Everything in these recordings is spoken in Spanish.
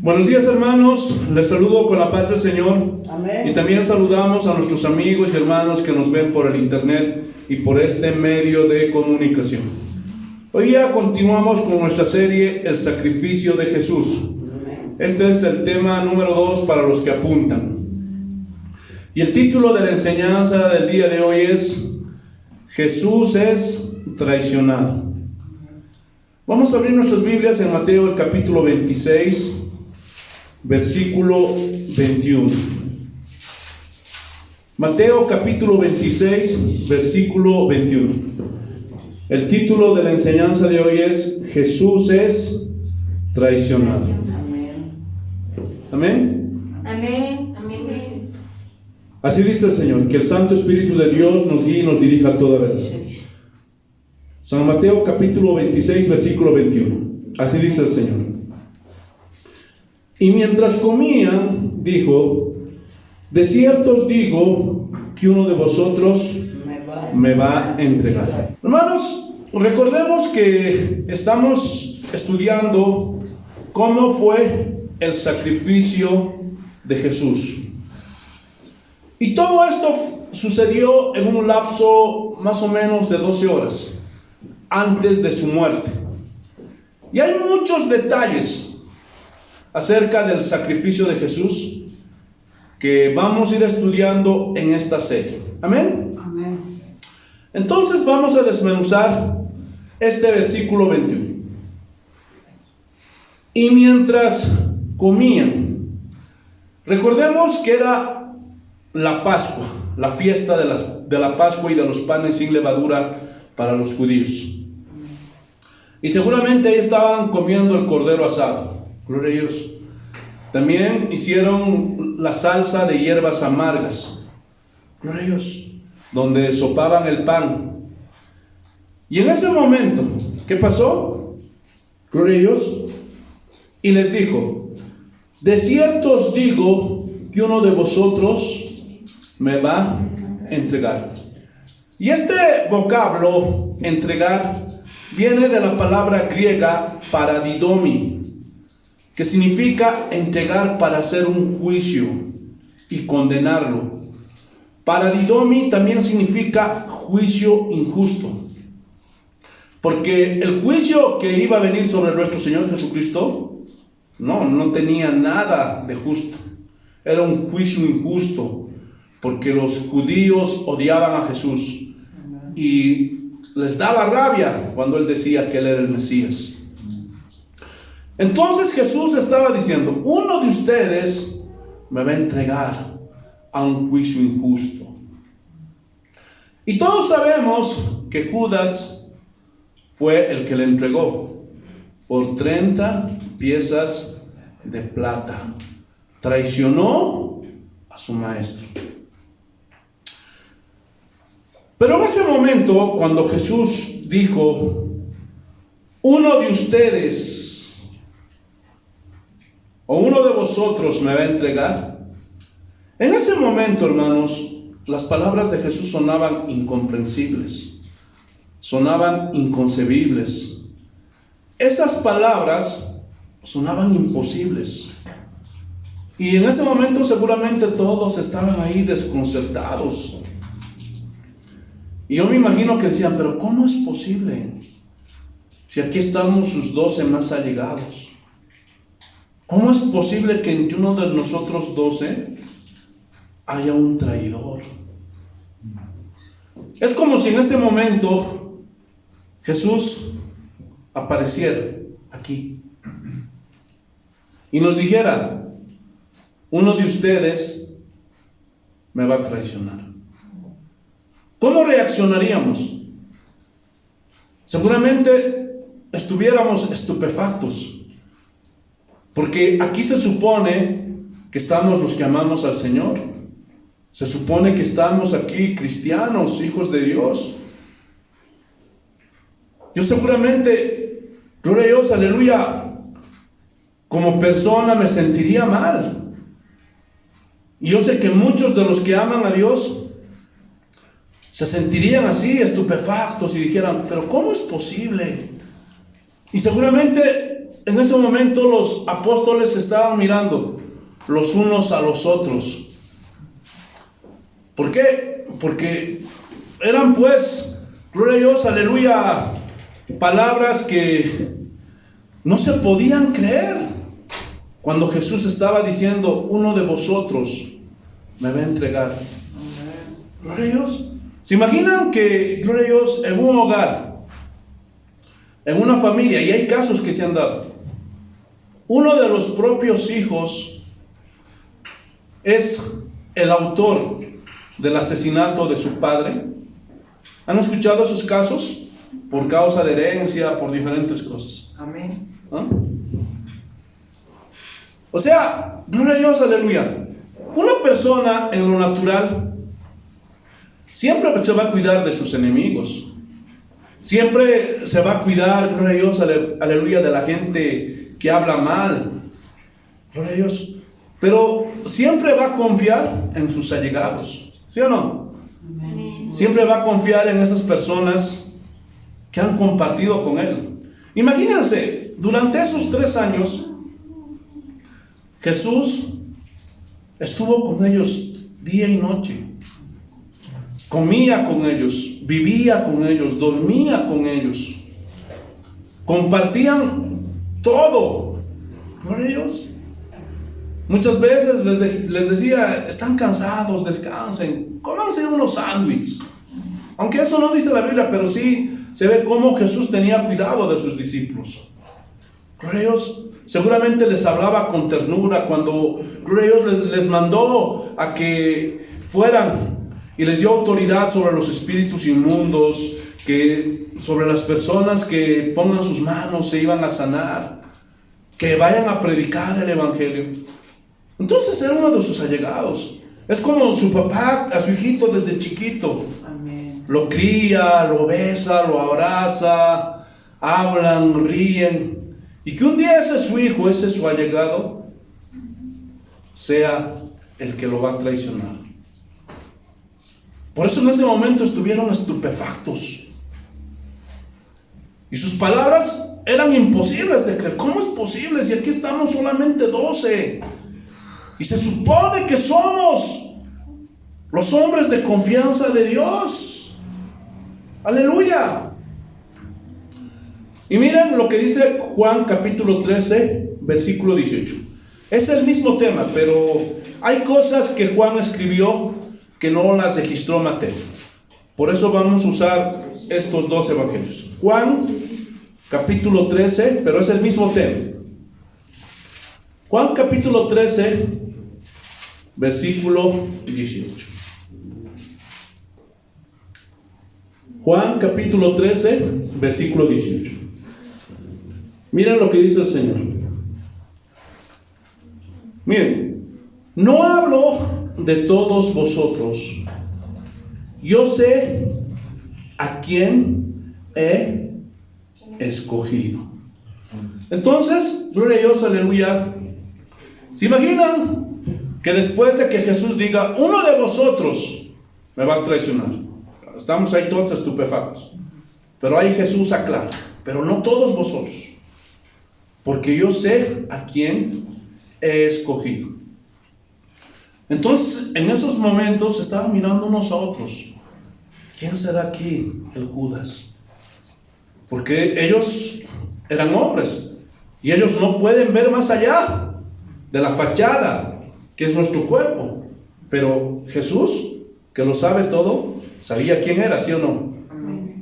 Buenos días, hermanos, les saludo con la paz del Señor. Amén. Y también saludamos a nuestros amigos y hermanos que nos ven por el internet y por este medio de comunicación. Hoy ya continuamos con nuestra serie El sacrificio de Jesús. Este es el tema número 2 para los que apuntan. Y el título de la enseñanza del día de hoy es Jesús es traicionado. Vamos a abrir nuestras Biblias en Mateo el capítulo 26, versículo 21. Mateo capítulo 26, versículo 21. El título de la enseñanza de hoy es Jesús es traicionado. Amén. Amén. Amén. Así dice el Señor, que el Santo Espíritu de Dios nos guíe y nos dirija a toda verdad. San Mateo capítulo 26, versículo 21. Así dice el Señor. Y mientras comían, dijo: de cierto os digo que uno de vosotros me va a entregar. Hermanos, recordemos que estamos estudiando cómo fue el sacrificio de Jesús. Y todo esto sucedió en un lapso más o menos de 12 horas antes de su muerte. Y hay muchos detalles acerca del sacrificio de Jesús que vamos a ir estudiando en esta serie. Amén. Amén. Entonces vamos a desmenuzar este versículo 21. Y mientras comían, recordemos que era la Pascua, la fiesta de la Pascua y de los panes sin levadura para los judíos. Y seguramente ahí estaban comiendo el cordero asado. Gloria a Dios. También hicieron la salsa de hierbas amargas. Gloria a Dios. Donde sopaban el pan. Y en ese momento, ¿qué pasó? Gloria a Dios. Y les dijo: de cierto os digo que uno de vosotros me va a entregar. Y este vocablo, entregar, viene de la palabra griega paradidomi, que significa entregar para hacer un juicio y condenarlo. Paradidomi también significa juicio injusto, porque el juicio que iba a venir sobre nuestro Señor Jesucristo no tenía nada de justo. Era un juicio injusto, porque los judíos odiaban a Jesús y les daba rabia cuando Él decía que Él era el Mesías. Entonces Jesús estaba diciendo: uno de ustedes me va a entregar a un juicio injusto. Y todos sabemos que Judas fue el que le entregó por 30 piezas de plata. Traicionó a su maestro. Pero en ese momento, cuando Jesús dijo: uno de ustedes o uno de vosotros me va a entregar, en ese momento, hermanos, las palabras de Jesús sonaban incomprensibles, sonaban inconcebibles. Esas palabras sonaban imposibles. Y en ese momento seguramente todos estaban ahí desconcertados. Y yo me imagino que decían: pero ¿cómo es posible? Si aquí estamos sus 12 más allegados. ¿Cómo es posible que en uno de nosotros 12 haya un traidor? Es como si en este momento Jesús apareciera aquí y nos dijera: uno de ustedes me va a traicionar. ¿Cómo reaccionaríamos? Seguramente estuviéramos estupefactos, porque aquí se supone que estamos los que amamos al Señor. Se supone que estamos aquí cristianos, hijos de Dios. Yo seguramente, gloria a Dios, aleluya, como persona me sentiría mal. Y yo sé que muchos de los que aman a Dios se sentirían así, estupefactos, y dijeran: pero ¿cómo es posible? Y seguramente en ese momento los apóstoles se estaban mirando los unos a los otros. ¿Por qué? Porque eran pues, gloria a Dios, aleluya, palabras que no se podían creer. Cuando Jesús estaba diciendo, uno de vosotros me va a entregar. Gloria a Dios. ¿Se imaginan que, gloria a Dios, en un hogar, en una familia, y hay casos que se han dado, uno de los propios hijos es el autor del asesinato de su padre? ¿Han escuchado esos casos? Por causa de herencia, por diferentes cosas. Amén. ¿Ah? O sea, gloria a Dios, aleluya. Una persona en lo natural siempre se va a cuidar de sus enemigos. Siempre se va a cuidar, gloria a Dios, aleluya, de la gente que habla mal. Gloria a Dios. Pero siempre va a confiar en sus allegados. ¿Sí o no? Amén. Siempre va a confiar en esas personas que han compartido con él. Imagínense, durante esos 3 años, Jesús estuvo con ellos día y noche. Comía con ellos, vivía con ellos, dormía con ellos. Compartían todo. Gloria a Dios. Muchas veces les decía, están cansados, descansen, cómanse unos sándwiches. Aunque eso no dice la Biblia, pero sí se ve cómo Jesús tenía cuidado de sus discípulos. Gloria a Dios. Seguramente les hablaba con ternura cuando, gloria a Dios, les mandó a que fueran y les dio autoridad sobre los espíritus inmundos, que sobre las personas que pongan sus manos se iban a sanar, que vayan a predicar el evangelio. Entonces era uno de sus allegados. Es como su papá a su hijito desde chiquito. Amén. Lo cría, lo besa, lo abraza, hablan, ríen. Y que un día ese su hijo, ese su allegado, sea el que lo va a traicionar. Por eso en ese momento estuvieron estupefactos. Y sus palabras eran imposibles de creer. ¿Cómo es posible si aquí estamos solamente 12? Y se supone que somos los hombres de confianza de Dios. Aleluya. Y miren lo que dice Juan capítulo 13, versículo 18. Es el mismo tema, pero hay cosas que Juan escribió que no las registró Mateo. Por eso vamos a usar estos 2 evangelios. Juan capítulo 13, pero es el mismo tema. Juan capítulo 13, versículo 18. Juan capítulo 13, versículo 18. Miren lo que dice el Señor. Miren, no hablo de todos vosotros. Yo sé a quién he escogido. Entonces, gloria a Dios, aleluya. ¿Se imaginan que después de que Jesús diga, uno de vosotros me va a traicionar? Estamos ahí todos estupefactos. Pero ahí Jesús aclara, pero no todos vosotros, porque yo sé a quién he escogido. Entonces, en esos momentos estaban mirando unos a otros. ¿Quién será aquí el Judas? Porque ellos eran hombres y ellos no pueden ver más allá de la fachada, que es nuestro cuerpo. Pero Jesús, que lo sabe todo, sabía quién era, ¿sí o no? Amén.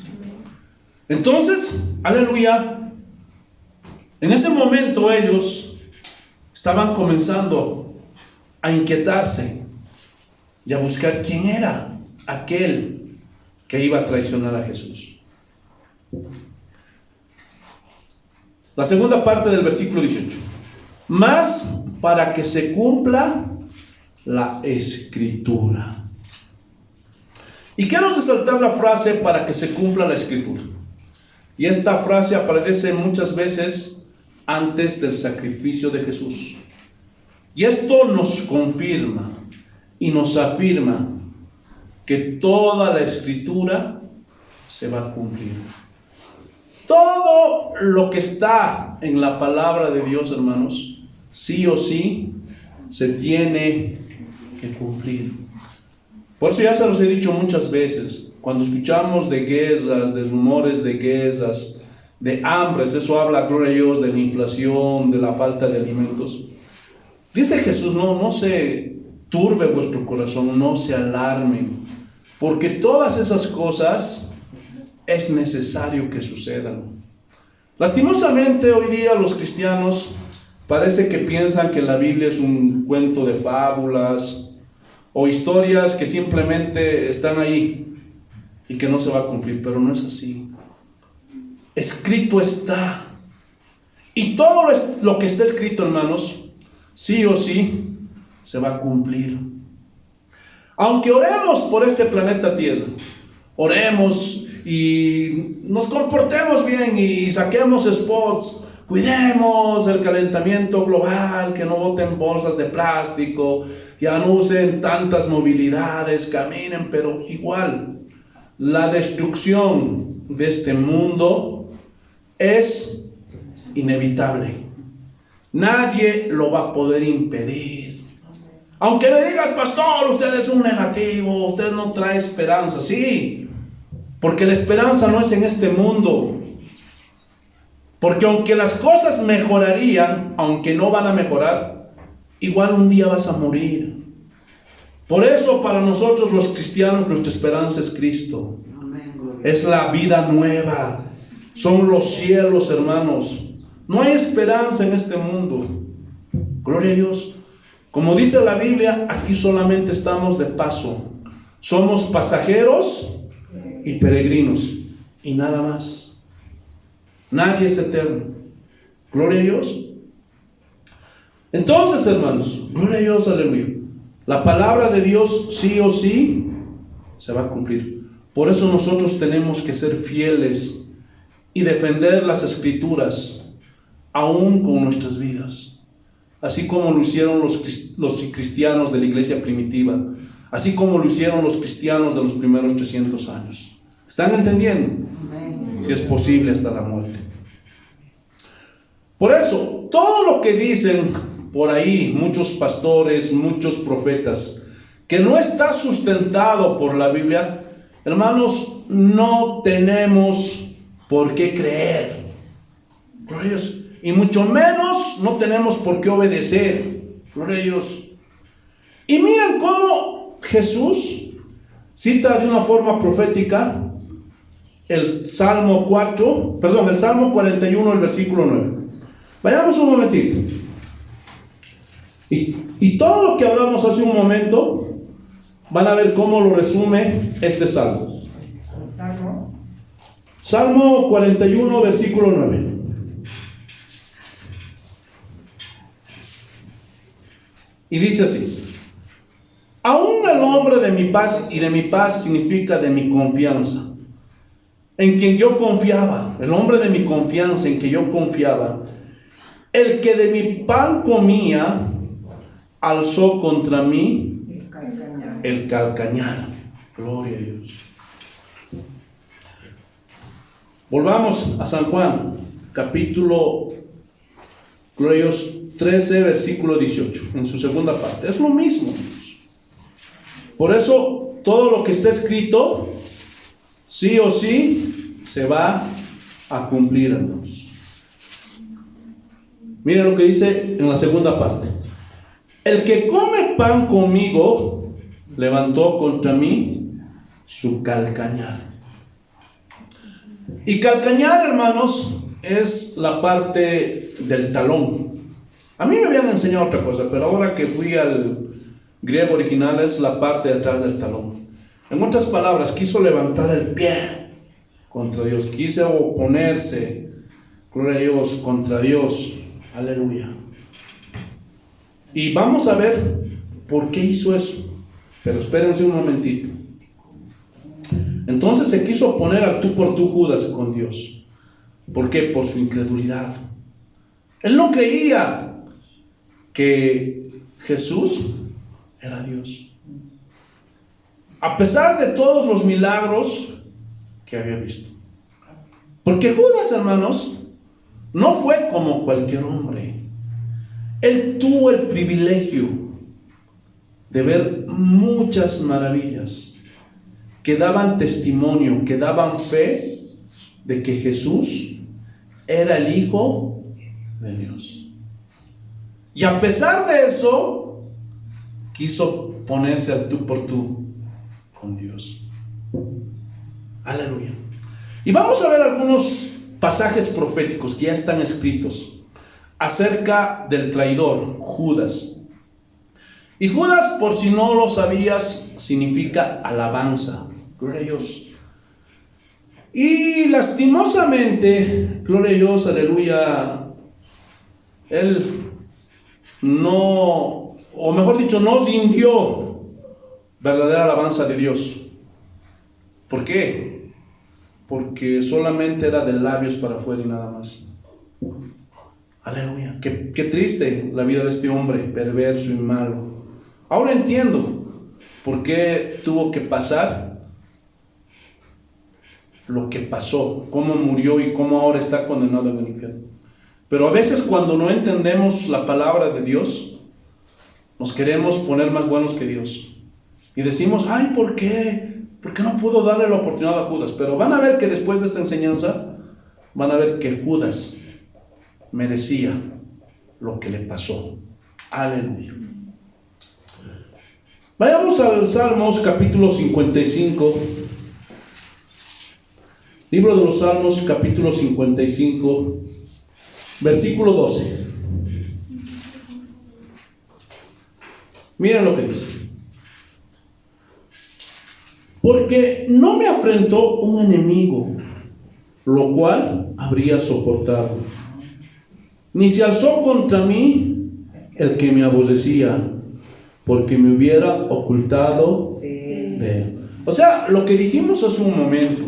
Entonces, aleluya, en ese momento ellos estaban comenzando a inquietarse y a buscar quién era aquel que iba a traicionar a Jesús. La segunda parte del versículo 18. Mas para que se cumpla la Escritura. Y quiero resaltar la frase para que se cumpla la Escritura. Y esta frase aparece muchas veces antes del sacrificio de Jesús. Y esto nos confirma y nos afirma que toda la Escritura se va a cumplir. Todo lo que está en la palabra de Dios, hermanos, sí o sí se tiene que cumplir. Por eso ya se los he dicho muchas veces, cuando escuchamos de guerras, de rumores de guerras, de hambres, eso habla, gloria a Dios, de la inflación, de la falta de alimentos. Dice Jesús, no se turbe vuestro corazón, no se alarmen, porque todas esas cosas es necesario que sucedan. Lastimosamente hoy día los cristianos parece que piensan que la Biblia es un cuento de fábulas o historias que simplemente están ahí y que no se va a cumplir, pero no es así. Escrito está. Y todo lo que está escrito, hermanos, sí o sí se va a cumplir. Aunque oremos por este planeta Tierra, oremos y nos comportemos bien y saquemos spots, cuidemos el calentamiento global, que no boten bolsas de plástico, ya no usen tantas movilidades, caminen, pero igual la destrucción de este mundo es inevitable. Nadie lo va a poder impedir. Aunque me digas, pastor, usted es un negativo, usted no trae esperanza. Sí, porque la esperanza no es en este mundo. Porque aunque las cosas mejorarían, aunque no van a mejorar, igual un día vas a morir. Por eso para nosotros los cristianos nuestra esperanza es Cristo. Es la vida nueva. Son los cielos, hermanos. No hay esperanza en este mundo. Gloria a Dios. Como dice la Biblia, aquí solamente estamos de paso. Somos pasajeros y peregrinos. Y nada más. Nadie es eterno. Gloria a Dios. Entonces, hermanos, gloria a Dios, aleluya. La palabra de Dios sí o sí se va a cumplir. Por eso nosotros tenemos que ser fieles y defender las escrituras, aún con nuestras vidas. Así como lo hicieron los cristianos de la iglesia primitiva, así como lo hicieron los cristianos de los primeros 300 años. ¿Están entendiendo? Si es posible hasta la muerte. Por eso, todo lo que dicen por ahí muchos pastores, muchos profetas, que no está sustentado por la Biblia, hermanos, no tenemos por qué creer. Gloria a Dios. Y mucho menos no tenemos por qué obedecer. Gloria a Dios. Y miren cómo Jesús cita de una forma profética el Salmo 41, el versículo 9. Vayamos un momentito. Y todo lo que hablamos hace un momento, van a ver cómo lo resume este salmo. Salmo 41, versículo 9. Y dice así: aún el hombre de mi paz, y de mi paz significa de mi confianza, en quien yo confiaba, el hombre de mi confianza en que yo confiaba, el que de mi pan comía, alzó contra mí el calcañar. Gloria a Dios. Volvamos a San Juan, capítulo, gloria a Dios, 13, versículo 18, en su segunda parte. Es lo mismo. Por eso, todo lo que está escrito, sí o sí, se va a cumplir, hermanos. Miren lo que dice en la segunda parte. El que come pan conmigo, levantó contra mí su calcañar. Y calcañar, hermanos, es la parte del talón. A mí me habían enseñado otra cosa, pero ahora que fui al griego original, es la parte de atrás del talón. En otras palabras, quiso levantar el pie contra Dios, quiso oponerse, gloria a Dios, contra Dios. Aleluya. Y vamos a ver por qué hizo eso. Pero espérense un momentito. Entonces se quiso oponer al tú por tú Judas con Dios. ¿Por qué? Por su incredulidad. Él no creía que Jesús era Dios. A pesar de todos los milagros que había visto. Porque Judas, hermanos, no fue como cualquier hombre. Él tuvo el privilegio de ver muchas maravillas que daban testimonio, que daban fe de que Jesús era el Hijo de Dios. Y a pesar de eso, quiso ponerse al tú por tú con Dios. Aleluya. Y vamos a ver algunos pasajes proféticos que ya están escritos acerca del traidor, Judas. Y Judas, por si no lo sabías, significa alabanza. Gloria a Dios. Y lastimosamente, gloria a Dios, aleluya, él no, o mejor dicho, no rindió verdadera alabanza de Dios. ¿Por qué? Porque solamente era de labios para afuera y nada más. Aleluya. Qué triste la vida de este hombre perverso y malo. Ahora entiendo por qué tuvo que pasar lo que pasó, cómo murió y cómo ahora está condenado en el infierno. Pero a veces cuando no entendemos la palabra de Dios, nos queremos poner más buenos que Dios. Y decimos, ay, ¿por qué? ¿Por qué no pudo darle la oportunidad a Judas? Pero van a ver que después de esta enseñanza, van a ver que Judas merecía lo que le pasó. Aleluya. Vayamos al Salmos capítulo 55. Libro de los Salmos capítulo 55, versículo 12. Miren lo que dice. Porque no me afrentó un enemigo, lo cual habría soportado, ni se alzó contra mí el que me aborrecía, porque me hubiera ocultado de él. O sea, lo que dijimos hace un momento,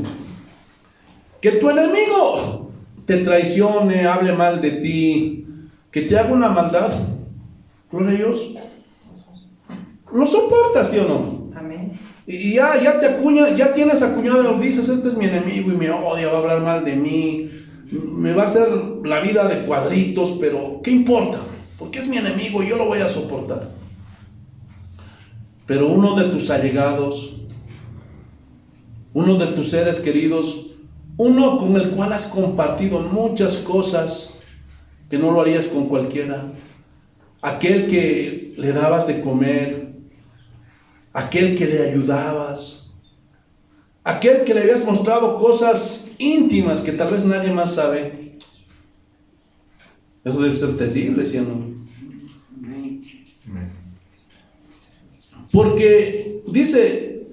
que tu enemigo te traicione, hable mal de ti, que te haga una maldad, gloria a Dios, lo soportas, ¿sí o no? Amén. Y ya te acuña, ya tienes acuñado, dices, este es mi enemigo y me odia, va a hablar mal de mí, me va a hacer la vida de cuadritos, pero ¿qué importa? Porque es mi enemigo y yo lo voy a soportar. Pero uno de tus allegados, uno de tus seres queridos, uno con el cual has compartido muchas cosas que no lo harías con cualquiera, aquel que le dabas de comer, aquel que le ayudabas, aquel que le habías mostrado cosas íntimas que tal vez nadie más sabe. Eso debe ser terrible, ¿sí o no? Porque dice,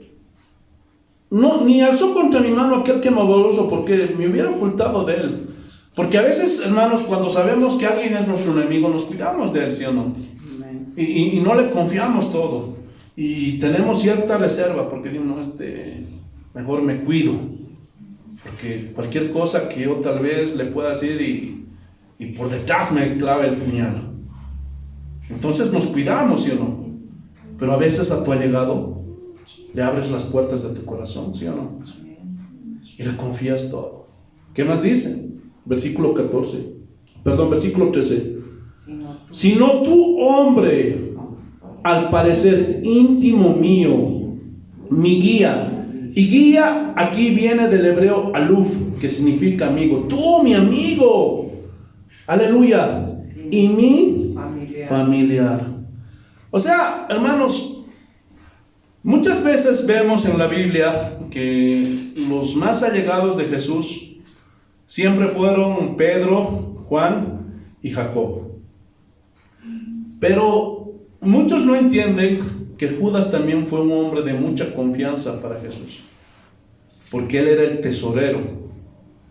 no, ni alzó contra mi mano aquel que me aborreció, porque me hubiera ocultado de él. Porque a veces, hermanos, cuando sabemos que alguien es nuestro enemigo, nos cuidamos de él, ¿sí o no? Y no le confiamos todo. Y tenemos cierta reserva, porque digo, no, mejor me cuido. Porque cualquier cosa que yo tal vez le pueda decir y por detrás me clave el puñal. Entonces nos cuidamos, ¿sí o no? Pero a veces a tu allegado le abres las puertas de tu corazón, ¿sí o no? Y le confías todo. ¿Qué más dice? Versículo 13. Sino tú, hombre, al parecer íntimo mío, mi guía. Y guía aquí viene del hebreo aluf, que significa amigo. Tú, mi amigo. Aleluya. Y mi familiar. O sea, hermanos, muchas veces vemos en la Biblia que los más allegados de Jesús siempre fueron Pedro, Juan y Jacob. Pero muchos no entienden que Judas también fue un hombre de mucha confianza para Jesús, porque él era el tesorero.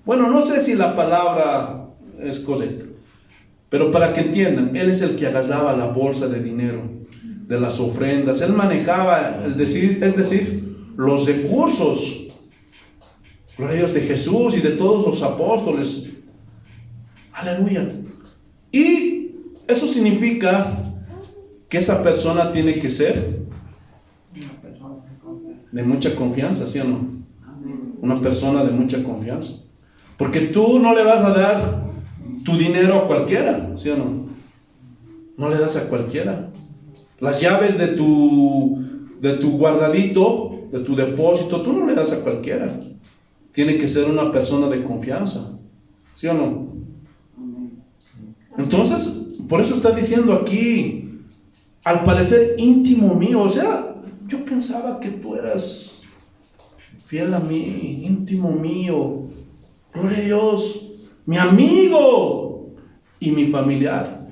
Bueno, no sé si la palabra es correcta, pero para que entiendan, él es el que agarraba la bolsa de dinero de las ofrendas. Él manejaba, es decir, los recursos, gloria a Dios, de Jesús y de todos los apóstoles. Aleluya. Y eso significa que esa persona tiene que ser de mucha confianza, ¿sí o no? Una persona de mucha confianza. Porque tú no le vas a dar tu dinero a cualquiera, ¿sí o no? No le das a cualquiera. Las llaves de tu guardadito, de tu depósito, tú no le das a cualquiera. Tiene que ser una persona de confianza, ¿sí o no? Entonces, por eso está diciendo aquí, al parecer íntimo mío. O sea, yo pensaba que tú eras fiel a mí, íntimo mío, gloria a Dios, mi amigo y mi familiar.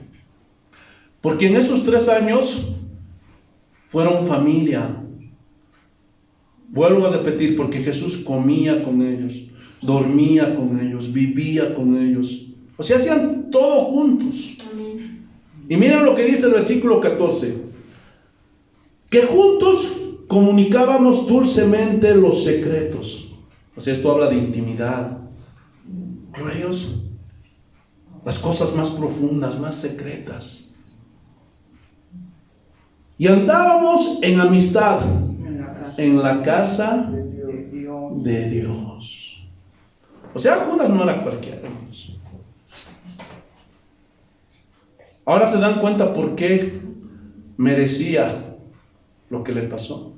Porque en esos 3 años fueron familia. Vuelvo a repetir, porque Jesús comía con ellos, dormía con ellos, vivía con ellos. O sea, hacían todo juntos. Amén. Y miren lo que dice el versículo 14. Que juntos comunicábamos dulcemente los secretos. O sea, esto habla de intimidad. Gloria a Dios. Las cosas más profundas, más secretas. Y andábamos en amistad en la casa de Dios. O sea, Judas no era cualquiera, hermanos. Ahora se dan cuenta por qué merecía lo que le pasó.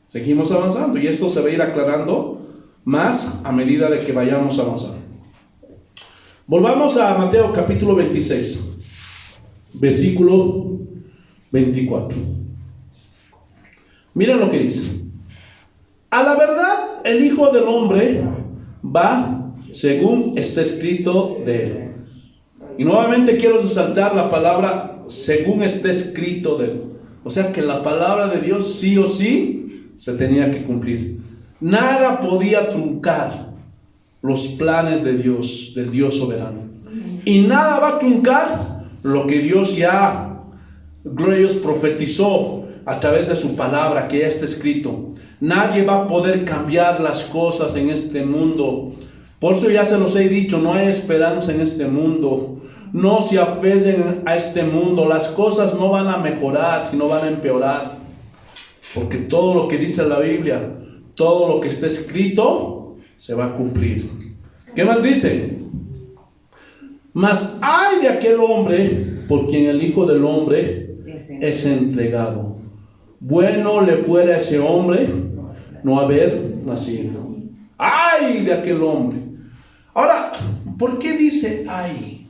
Seguimos avanzando y esto se va a ir aclarando más a medida de que vayamos avanzando. Volvamos a Mateo capítulo 26, versículo 24. Miren lo que dice. A la verdad, el Hijo del Hombre va según está escrito de él. Y nuevamente quiero resaltar la palabra según está escrito de él. O sea que la palabra de Dios sí o sí se tenía que cumplir. Nada podía truncar los planes de Dios, del Dios soberano. Y nada va a truncar lo que Dios ya, gloria a Dios, profetizó a través de su palabra que ya está escrito. Nadie va a poder cambiar las cosas en este mundo. Por eso ya se los he dicho, no hay esperanza en este mundo. No se aferren a este mundo. Las cosas no van a mejorar, sino van a empeorar. Porque todo lo que dice la Biblia, todo lo que está escrito, se va a cumplir. ¿Qué más dice? Mas ay de aquel hombre por quien el Hijo del Hombre es entregado. Bueno le fuera a ese hombre no haber nacido. ¡Ay de aquel hombre! Ahora, ¿por qué dice ay?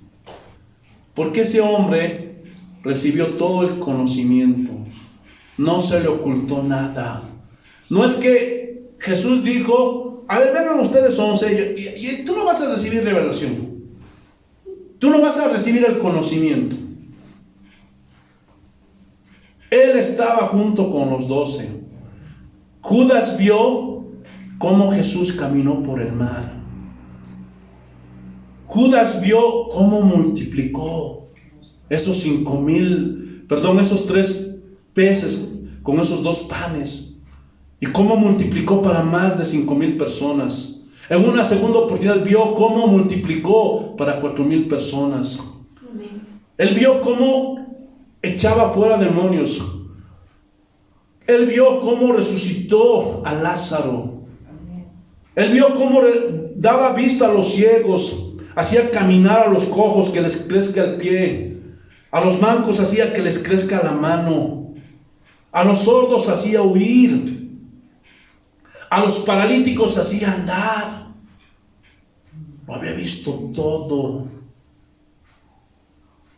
Porque ese hombre recibió todo el conocimiento. No se le ocultó nada. No es que Jesús dijo, a ver, vengan ustedes 11 y tú no vas a recibir revelación. Tú no vas a recibir el conocimiento. Él estaba junto con los 12. Judas vio cómo Jesús caminó por el mar. Judas vio cómo multiplicó esos 3 peces con esos 2 panes. Y cómo multiplicó para más de 5,000 personas. En una segunda oportunidad vio cómo multiplicó para 4,000 personas. Amén. Él vio cómo echaba fuera demonios. Él vio cómo resucitó a Lázaro. Él vio cómo daba vista a los ciegos, hacía caminar a los cojos que les crezca el pie, a los mancos hacía que les crezca la mano, a los sordos hacía oír, a los paralíticos hacía andar. Lo había visto todo.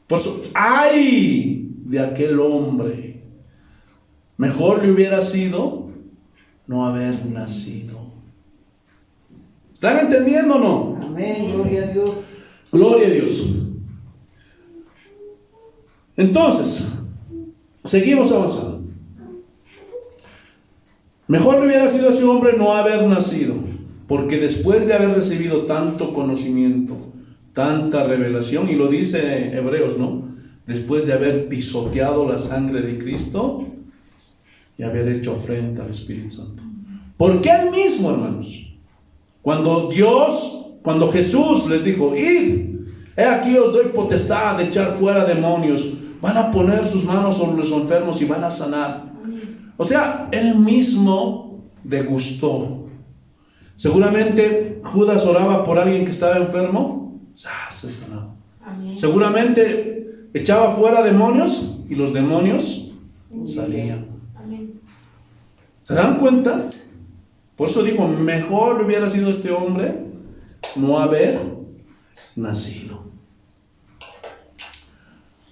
Por eso, ¡ay de aquel hombre! Mejor le hubiera sido no haber nacido. ¿Están entendiendo o no? Amén, gloria a Dios. Gloria a Dios. Entonces, seguimos avanzando. Mejor le hubiera sido a ese hombre no haber nacido, porque después de haber recibido tanto conocimiento, tanta revelación, y lo dice Hebreos, ¿no? Después de haber pisoteado la sangre de Cristo y haber hecho afrenta al Espíritu Santo. Porque él mismo, hermanos, cuando Jesús les dijo, id, he aquí os doy potestad de echar fuera demonios, van a poner sus manos sobre los enfermos y van a sanar. O sea, él mismo degustó. Seguramente Judas oraba por alguien que estaba enfermo, se sanaba. Amén. Seguramente echaba fuera demonios y los demonios salían. Amén. ¿Se dan cuenta? Por eso dijo, mejor hubiera sido este hombre no haber nacido.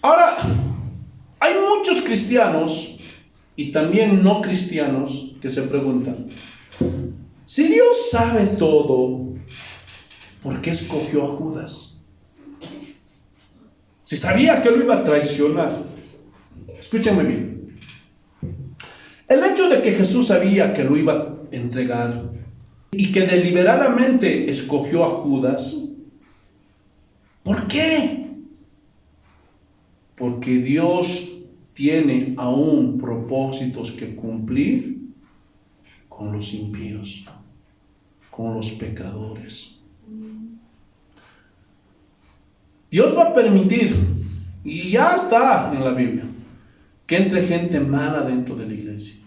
Ahora, hay muchos cristianos y también no cristianos que se preguntan, si Dios sabe todo, ¿por qué escogió a Judas? Si sabía que lo iba a traicionar. Escúchenme bien. El hecho de que Jesús sabía que lo iba a entregar y que deliberadamente escogió a Judas, ¿por qué? Porque Dios tiene aún propósitos que cumplir con los impíos, con los pecadores. Dios va a permitir, y ya está en la Biblia, que entre gente mala dentro de la iglesia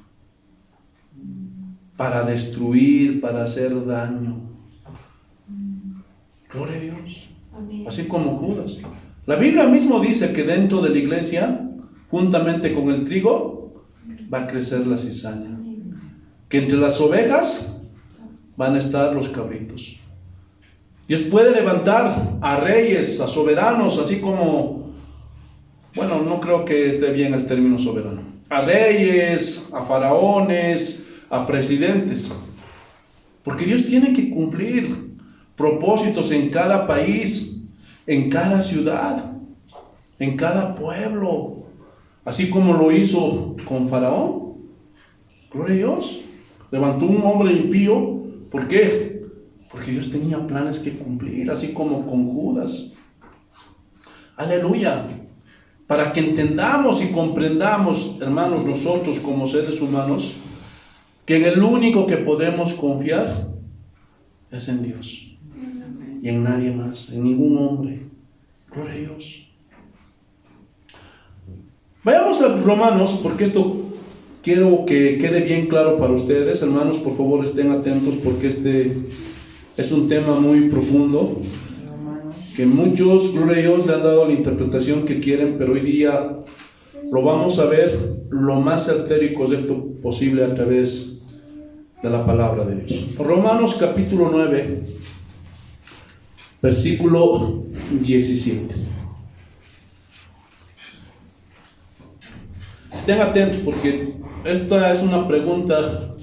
para destruir, para hacer daño. Gloria a Dios. Amén. Así como Judas. La Biblia mismo dice que dentro de la iglesia, juntamente con el trigo, va a crecer la cizaña. Que entre las ovejas van a estar los cabritos. Dios puede levantar a reyes, a soberanos, así como, bueno, no creo que esté bien el término soberano, a reyes, a faraones, a presidentes, porque Dios tiene que cumplir propósitos en cada país, en cada ciudad, en cada pueblo, así como lo hizo con Faraón. Gloria a Dios. Levantó un hombre impío. ¿Por qué? Porque Dios tenía planes que cumplir, así como con Judas. Aleluya. Para que entendamos y comprendamos, hermanos, nosotros como seres humanos, que en el único que podemos confiar es en Dios. Y en nadie más, en ningún hombre. Gloria a Dios. Vayamos a Romanos, porque esto quiero que quede bien claro para ustedes. Hermanos, por favor estén atentos, porque este es un tema muy profundo, que muchos, gloria a Dios, le han dado la interpretación que quieren, pero hoy día lo vamos a ver lo más certero y correcto posible a través de la palabra de Dios. Romanos capítulo 9, versículo 17. Estén atentos, porque esta es una pregunta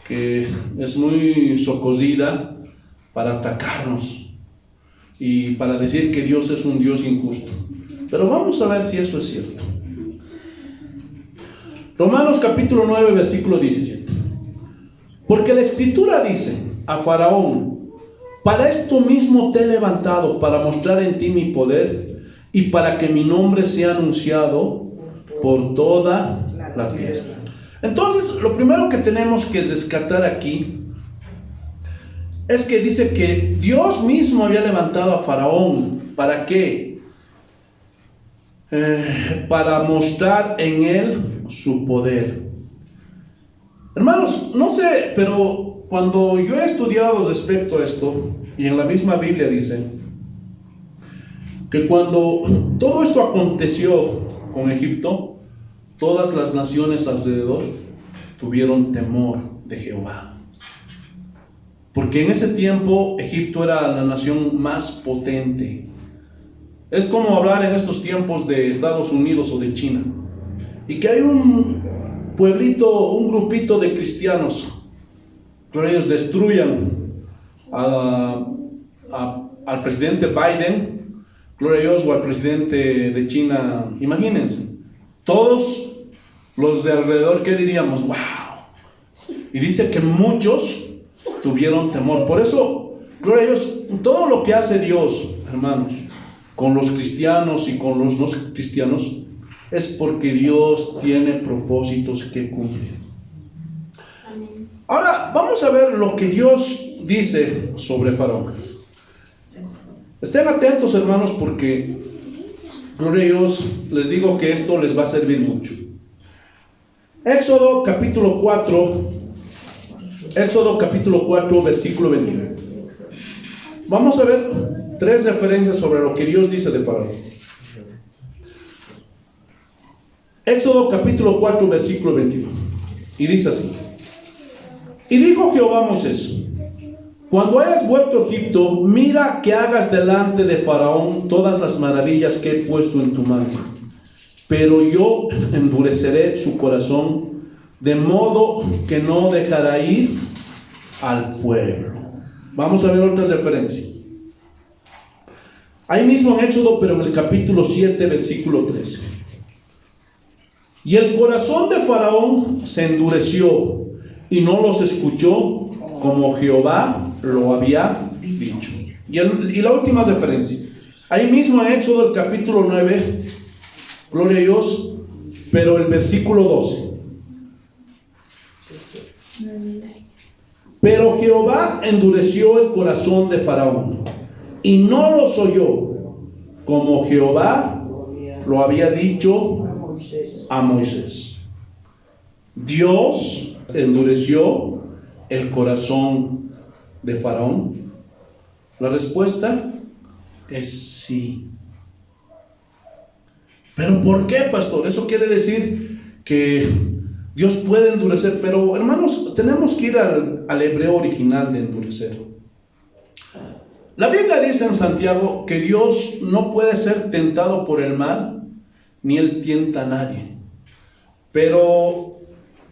que es muy socosida para atacarnos y para decir que Dios es un Dios injusto. Pero vamos a ver si eso es cierto. Romanos capítulo 9, versículo 17. Porque la Escritura dice a Faraón: para esto mismo te he levantado, para mostrar en ti mi poder y para que mi nombre sea anunciado por toda la tierra. Entonces, lo primero que tenemos que rescatar aquí es que dice que Dios mismo había levantado a Faraón. ¿Para qué? Para mostrar en él su poder. Hermanos, no sé, pero cuando yo he estudiado respecto a esto, y en la misma Biblia dice que cuando todo esto aconteció con Egipto, todas las naciones alrededor tuvieron temor de Jehová. Porque en ese tiempo Egipto era la nación más potente. Es como hablar en estos tiempos de Estados Unidos o de China. Y que hay un pueblito, un grupito de cristianos, que ellos destruyan al presidente Biden, gloria a Dios, o al presidente de China. Imagínense, todos los de alrededor, ¿qué diríamos? ¡Wow! Y dice que muchos tuvieron temor. Por eso, gloria a Dios, todo lo que hace Dios, hermanos, con los cristianos y con los no cristianos, es porque Dios tiene propósitos que cumplir. Amén. Ahora, vamos a ver lo que Dios dice sobre Faraón. Estén atentos, hermanos, porque, gloria a Dios, les digo que esto les va a servir mucho. Éxodo capítulo 4, Éxodo capítulo 4, versículo 21. Vamos a ver 3 referencias sobre lo que Dios dice de Faraón. Éxodo capítulo 4, versículo 21. Y dice así: y dijo Jehová a Moisés: cuando hayas vuelto a Egipto, mira que hagas delante de Faraón todas las maravillas que he puesto en tu mano. Pero yo endureceré su corazón, de modo que no dejará ir al pueblo. Vamos a ver otras referencias. Ahí mismo en Éxodo, pero en el capítulo 7, versículo 13. Y el corazón de Faraón se endureció y no los escuchó, como Jehová lo había dicho. Y la última referencia, ahí mismo en Éxodo el capítulo 9, gloria a Dios, pero el versículo 12. Pero Jehová endureció el corazón de Faraón y no los oyó, como Jehová lo había dicho a Moisés. Dios endureció el corazón de Faraón. La respuesta es sí. ¿Pero por qué, pastor? Eso quiere decir que Dios puede endurecer, pero hermanos, tenemos que ir al hebreo original de endurecer. La Biblia dice en Santiago que Dios no puede ser tentado por el mal, ni Él tienta a nadie. Pero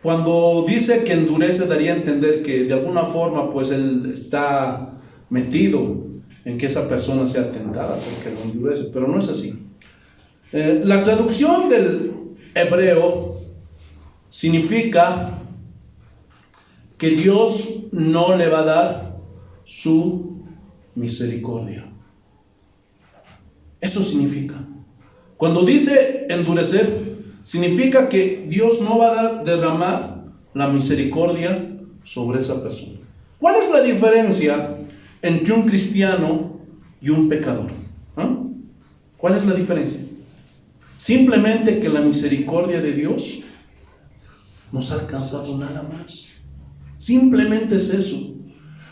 cuando dice que endurece, daría a entender que de alguna forma pues Él está metido en que esa persona sea tentada porque lo endurece, pero no es así. La traducción del hebreo significa que Dios no le va a dar su misericordia. Eso significa. Cuando dice endurecer, significa que Dios no va a derramar la misericordia sobre esa persona. ¿Cuál es la diferencia entre un cristiano y un pecador? ¿Cuál es la diferencia? Simplemente que la misericordia de Dios nos ha alcanzado nada más. Simplemente es eso.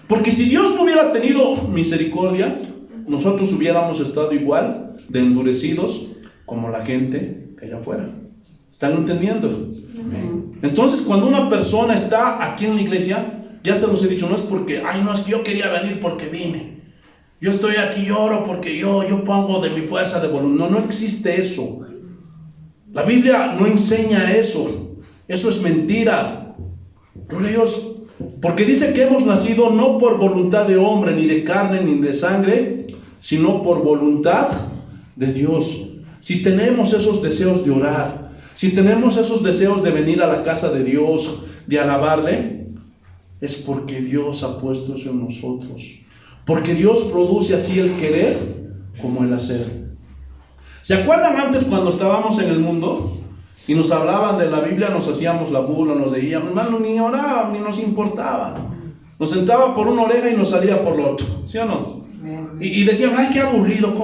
Porque si Dios no hubiera tenido misericordia, nosotros hubiéramos estado igual de endurecidos como la gente que allá afuera. ¿Están entendiendo? Amén. Entonces, cuando una persona está aquí en la iglesia, ya se los he dicho, no es porque, ay, no, es que yo quería venir porque vine. Yo estoy aquí, lloro porque yo pongo de mi fuerza de voluntad. No existe eso. La Biblia no enseña eso. Eso es mentira. Gloria a Dios. Porque dice que hemos nacido no por voluntad de hombre, ni de carne, ni de sangre, sino por voluntad de Dios. Si tenemos esos deseos de orar, si tenemos esos deseos de venir a la casa de Dios, de alabarle, es porque Dios ha puesto eso en nosotros. Porque Dios produce así el querer como el hacer. ¿Se acuerdan antes cuando estábamos en el mundo y nos hablaban de la Biblia? Nos hacíamos la burla, nos reíamos, hermano, ni oraban, ni nos importaba. Nos sentaba por una oreja y nos salía por la otra, ¿sí o no? Y decían, ay, qué aburrido,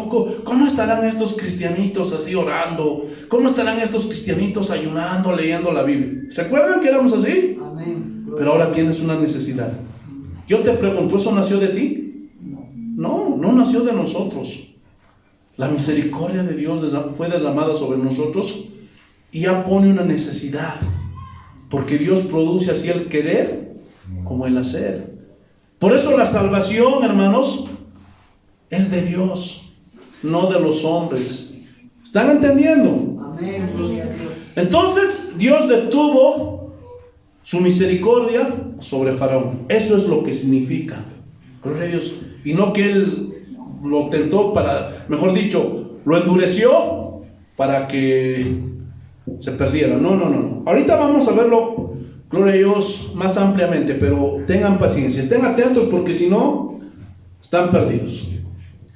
¿cómo estarán estos cristianitos así orando? ¿Cómo estarán estos cristianitos ayunando, leyendo la Biblia? ¿Se acuerdan que éramos así? Amén. Pero ahora tienes una necesidad. Yo te pregunto, ¿eso nació de ti? No nació de nosotros. La misericordia de Dios fue derramada sobre nosotros y ya pone una necesidad. Porque Dios produce así el querer como el hacer. Por eso la salvación, hermanos, es de Dios, no de los hombres. ¿Están entendiendo? Amén. Entonces Dios detuvo su misericordia sobre Faraón. Eso es lo que significa. Gloria a Dios. Y no que Él lo tentó mejor dicho, lo endureció para que se perdiera. No. Ahorita vamos a verlo, gloria a Dios, más ampliamente, pero tengan paciencia, estén atentos porque si no, están perdidos.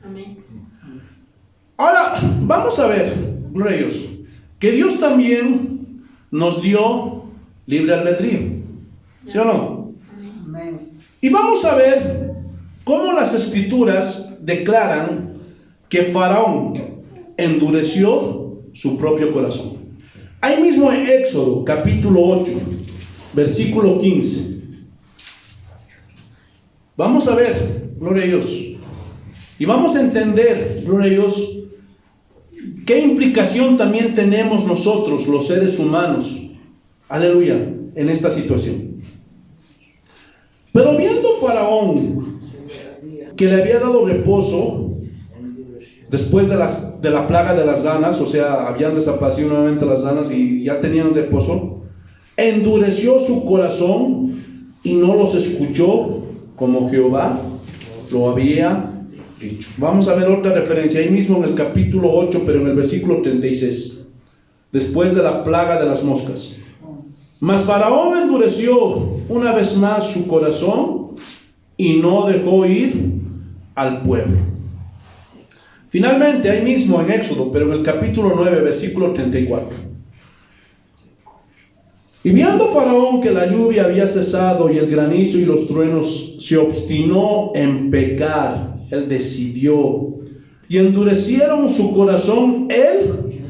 Amén. Ahora, vamos a ver, gloria a Dios, que Dios también nos dio libre albedrío, ¿sí o no? Amén. Y vamos a ver cómo las Escrituras declaran que Faraón endureció su propio corazón. Ahí mismo en Éxodo capítulo 8, versículo 15. Vamos a ver, gloria a Dios. Y vamos a entender, gloria a Dios, qué implicación también tenemos nosotros, los seres humanos, aleluya, en esta situación. Pero viendo Faraón que le había dado reposo después de la plaga de las ranas, o sea, habían desaparecido nuevamente las ranas y ya tenían reposo, endureció su corazón y no los escuchó como Jehová lo había dicho. Vamos a ver otra referencia ahí mismo en el capítulo 8, pero en el versículo 36, después de la plaga de las moscas. Mas Faraón endureció una vez más su corazón y no dejó ir al pueblo. Finalmente, ahí mismo en Éxodo, pero en el capítulo 9, versículo 34. Y viendo Faraón que la lluvia había cesado y el granizo y los truenos, se obstinó en pecar. Él decidió. Y endurecieron su corazón él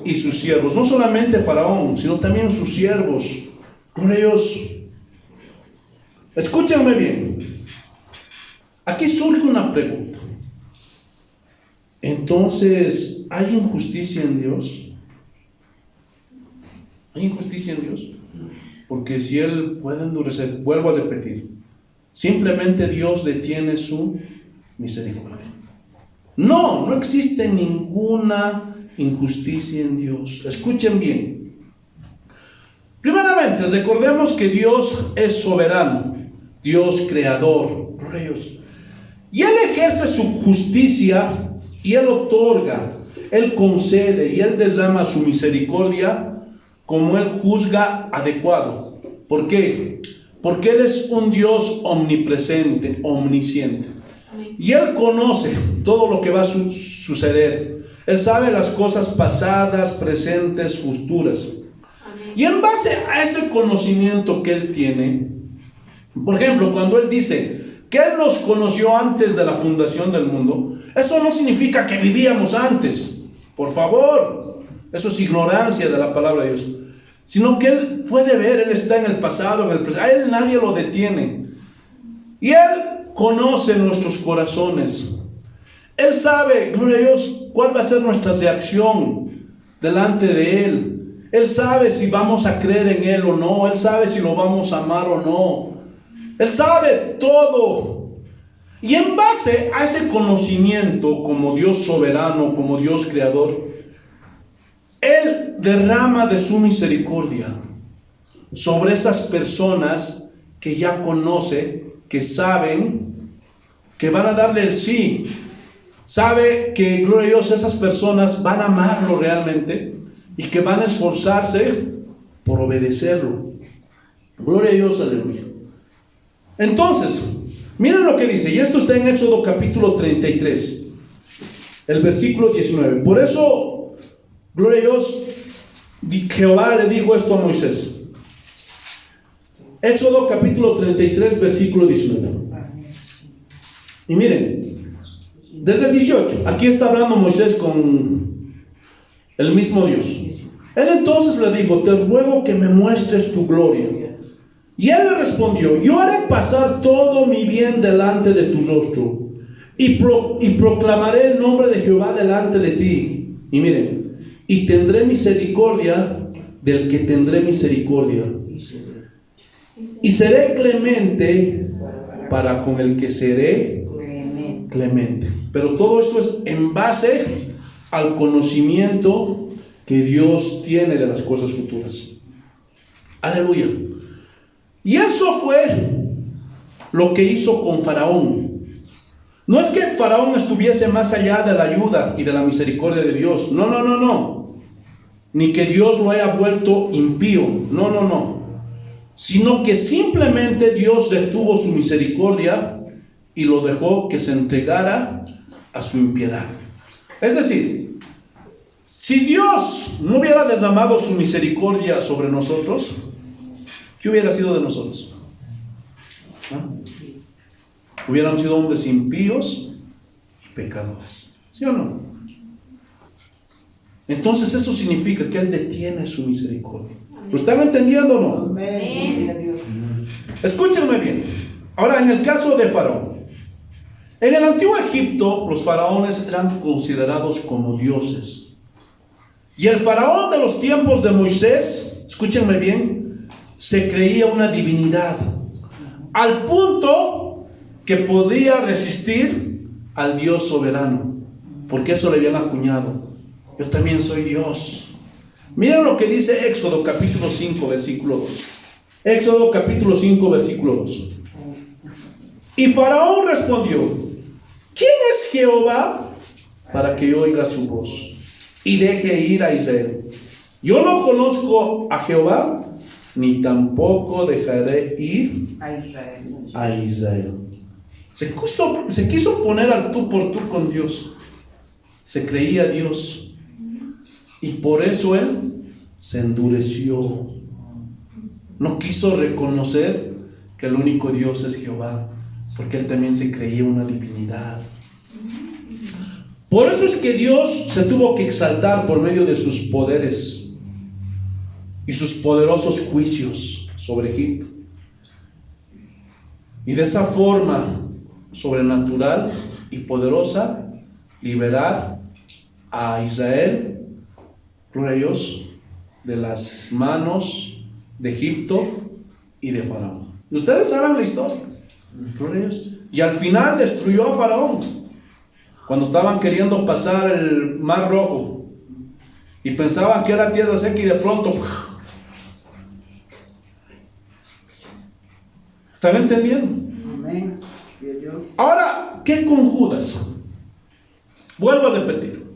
y sus siervos. No solamente Faraón, sino también sus siervos. Con ellos. Escúchenme bien. Aquí surge una pregunta. Entonces, ¿hay injusticia en Dios? ¿Hay injusticia en Dios? Porque si Él puede endurecer, vuelvo a repetir, simplemente Dios detiene su misericordia. No existe ninguna injusticia en Dios. Escuchen bien. Primeramente, recordemos que Dios es soberano, Dios creador, Dios. Y Él ejerce su justicia y Él otorga, Él concede y Él derrama su misericordia como Él juzga adecuado. ¿Por qué? Porque Él es un Dios omnipresente, omnisciente. Y Él conoce todo lo que va a suceder. Él sabe las cosas pasadas, presentes, futuras. Y en base a ese conocimiento que Él tiene, por ejemplo, cuando Él dice que Él nos conoció antes de la fundación del mundo, eso no significa que vivíamos antes. Por favor, eso es ignorancia de la palabra de Dios. Sino que Él puede ver, Él está en el pasado, en el presente. A Él nadie lo detiene. Y Él conoce nuestros corazones. Él sabe, gloria a Dios, cuál va a ser nuestra reacción delante de Él. Él sabe si vamos a creer en Él o no. Él sabe si lo vamos a amar o no. Él sabe todo. Y en base a ese conocimiento como Dios soberano, como Dios creador, Él derrama de su misericordia sobre esas personas que ya conoce, que saben, que van a darle el sí. Sabe que, gloria a Dios, esas personas van a amarlo realmente y que van a esforzarse por obedecerlo. Gloria a Dios, aleluya. Entonces, miren lo que dice, y esto está en Éxodo capítulo 33, el versículo 19. Por eso, gloria a Dios, Jehová le dijo esto a Moisés. Éxodo capítulo 33, versículo 19. Y miren, desde el 18, aquí está hablando Moisés con el mismo Dios. Él entonces le dijo: te ruego que me muestres tu gloria. Y él le respondió: yo haré pasar todo mi bien delante de tu rostro, y proclamaré el nombre de Jehová delante de ti. Y miren, y tendré misericordia del que tendré misericordia, y seré clemente para con el que seré clemente. Pero todo esto es en base al conocimiento que Dios tiene de las cosas futuras. Aleluya. Y eso fue lo que hizo con Faraón. No es que Faraón estuviese más allá de la ayuda y de la misericordia de Dios. No. Ni que Dios lo haya vuelto impío. No. Sino que simplemente Dios detuvo su misericordia y lo dejó que se entregara a su impiedad. Es decir, si Dios no hubiera derramado su misericordia sobre nosotros, ¿qué hubiera sido de nosotros? Hubiéramos sido hombres impíos y pecadores. ¿Sí o no? Entonces eso significa que Él detiene su misericordia. ¿Lo están entendiendo o no? Amén. Escúchenme bien. Ahora, en el caso de Faraón. En el antiguo Egipto, los faraones eran considerados como dioses. Y el faraón de los tiempos de Moisés, escúchenme bien, se creía una divinidad. Al punto que podía resistir al Dios soberano. Porque eso le habían acuñado. Yo también soy Dios. Miren lo que dice Éxodo capítulo 5, versículo 2. Éxodo capítulo 5, versículo 2. Y Faraón respondió: ¿quién es Jehová para que oiga su voz y deje ir a Israel? Yo no conozco a Jehová, ni tampoco dejaré ir a Israel. Se quiso poner al tú por tú con Dios. Se creía Dios. Y por eso él se endureció. No quiso reconocer que el único Dios es Jehová, porque él también se creía una divinidad. Por eso es que Dios se tuvo que exaltar por medio de sus poderes y sus poderosos juicios sobre Egipto. Y de esa forma sobrenatural y poderosa, liberar a Israel, gloria a Dios, de las manos de Egipto y de Faraón. Y ustedes saben la historia. Gloria a Dios. Y al final destruyó a Faraón cuando estaban queriendo pasar el Mar Rojo y pensaban que era tierra seca y de pronto ¿están entendiendo? Amén. Ahora, ¿qué con Judas? Vuelvo a repetir.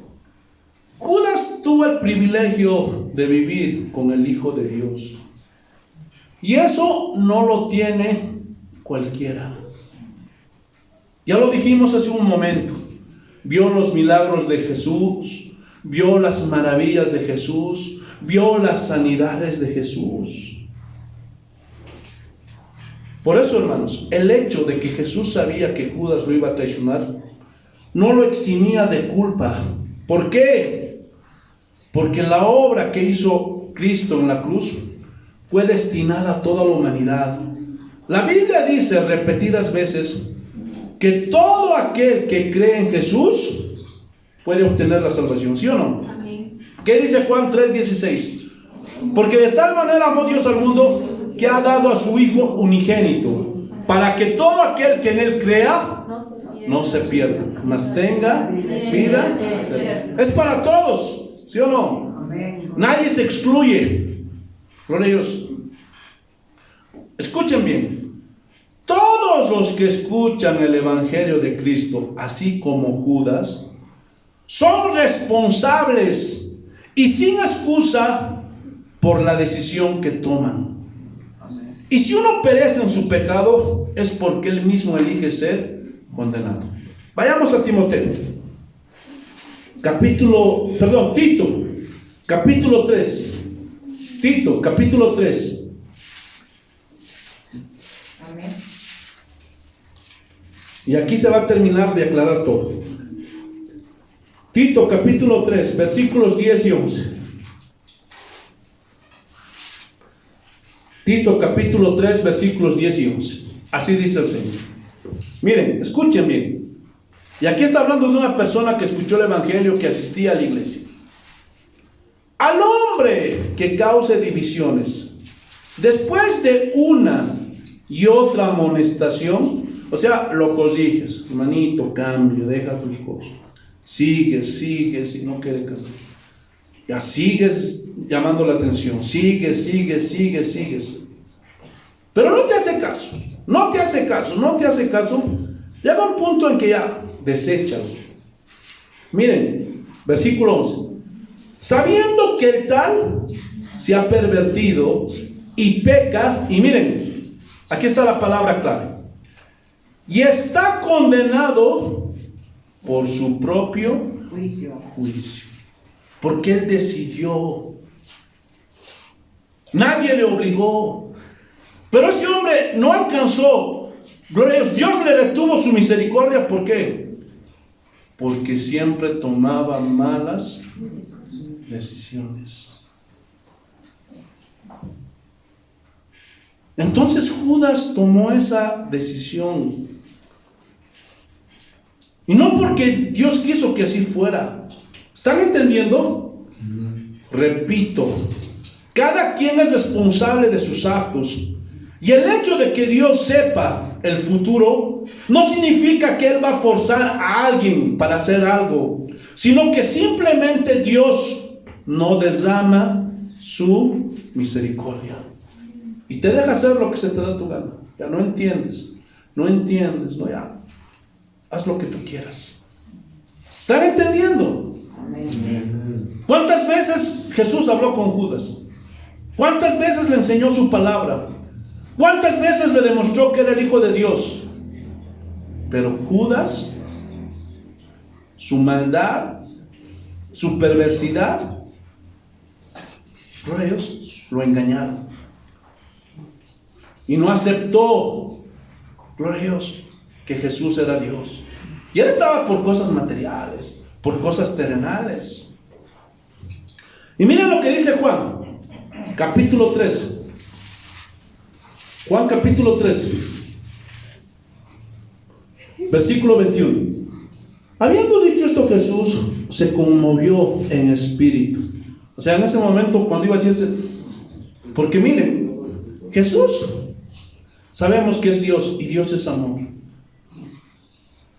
Judas tuvo el privilegio de vivir con el Hijo de Dios. Y eso no lo tiene cualquiera. Ya lo dijimos hace un momento. Vio los milagros de Jesús, vio las maravillas de Jesús, vio las sanidades de Jesús. Por eso, hermanos, el hecho de que Jesús sabía que Judas lo iba a traicionar no lo eximía de culpa. ¿Por qué? Porque la obra que hizo Cristo en la cruz fue destinada a toda la humanidad. La Biblia dice repetidas veces que todo aquel que cree en Jesús puede obtener la salvación, ¿sí o no? Amén. ¿Qué dice Juan 3:16? Porque de tal manera amó Dios al mundo que ha dado a su Hijo unigénito, para que todo aquel que en él crea no se pierda, mas tenga vida eterna. Es para todos, ¿sí o no? Amén. Nadie se excluye. Gloria a Dios. Escuchen bien. Todos los que escuchan el Evangelio de Cristo, así como Judas, son responsables y sin excusa por la decisión que toman. Y si uno perece en su pecado, es porque él mismo elige ser condenado. Vayamos a Tito, capítulo 3. Tito, capítulo 3. Amén. Y aquí se va a terminar de aclarar todo. Tito, capítulo 3, versículos 10 y 11. Tito, capítulo 3, versículos 10 y 11. Así dice el Señor. Miren, escuchen bien. Y aquí está hablando de una persona que escuchó el Evangelio, que asistía a la iglesia. Al hombre que cause divisiones, después de una y otra amonestación, o sea, lo corriges, hermanito, cambio, deja tus cosas. Sigues, y no quiere cambiar. Ya sigues llamando la atención, sigues. Pero no te hace caso. Llega un punto en que ya deséchalo. Miren, versículo 11. Sabiendo que el tal se ha pervertido y peca, y miren, aquí está la palabra clave, y está condenado por su propio juicio. Porque él decidió. Nadie le obligó. Pero ese hombre no alcanzó. Gloria a Dios. Dios le retuvo su misericordia. ¿Por qué? Porque siempre tomaba malas decisiones. Entonces Judas tomó esa decisión. Y no porque Dios quiso que así fuera. ¿Están entendiendo? Repito, cada quien es responsable de sus actos. Y el hecho de que Dios sepa el futuro no significa que Él va a forzar a alguien para hacer algo, sino que simplemente Dios no derrama su misericordia y te deja hacer lo que se te da tu gana. Ya no entiendes, no, ya haz lo que tú quieras. ¿Están entendiendo? ¿Cuántas veces Jesús habló con Judas? ¿Cuántas veces le enseñó su palabra? ¿Cuántas veces le demostró que era el Hijo de Dios? Pero Judas, su maldad, su perversidad, ellos lo engañaron. Y no aceptó, gloria a Dios, que Jesús era Dios. Y él estaba por cosas materiales, por cosas terrenales. Y miren lo que dice Juan, capítulo 3. Juan capítulo 13, versículo 21. Habiendo dicho esto, Jesús se conmovió en espíritu. O sea, en ese momento cuando iba a decirse, porque miren, Jesús sabemos que es Dios y Dios es amor.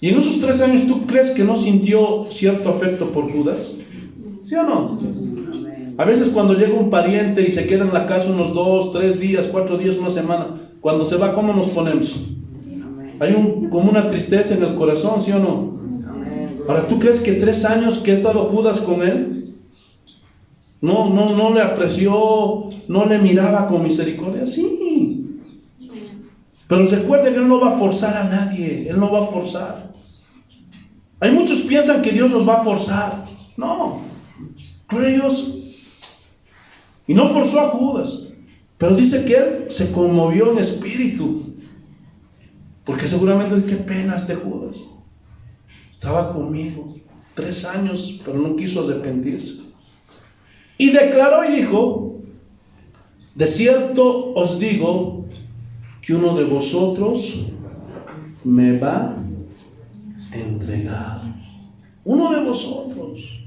Y en esos 3 años, ¿tú crees que no sintió cierto afecto por Judas? ¿Sí o no? A veces cuando llega un pariente y se queda en la casa unos 2, 3 días, 4 días, una semana, cuando se va, ¿cómo nos ponemos? Hay como una tristeza en el corazón, ¿sí o no? Ahora, ¿tú crees que 3 años que ha estado Judas con él, no le apreció, no le miraba con misericordia? Sí. Pero recuerden, Él no va a forzar a nadie, Él no va a forzar. Hay muchos que piensan que Dios los va a forzar. No, gloria a Dios. Y no forzó a Judas, pero dice que él se conmovió en espíritu, porque seguramente qué pena este Judas. Estaba conmigo 3 años, pero no quiso arrepentirse. Y declaró y dijo: de cierto os digo que uno de vosotros me va a entregar. Uno de vosotros.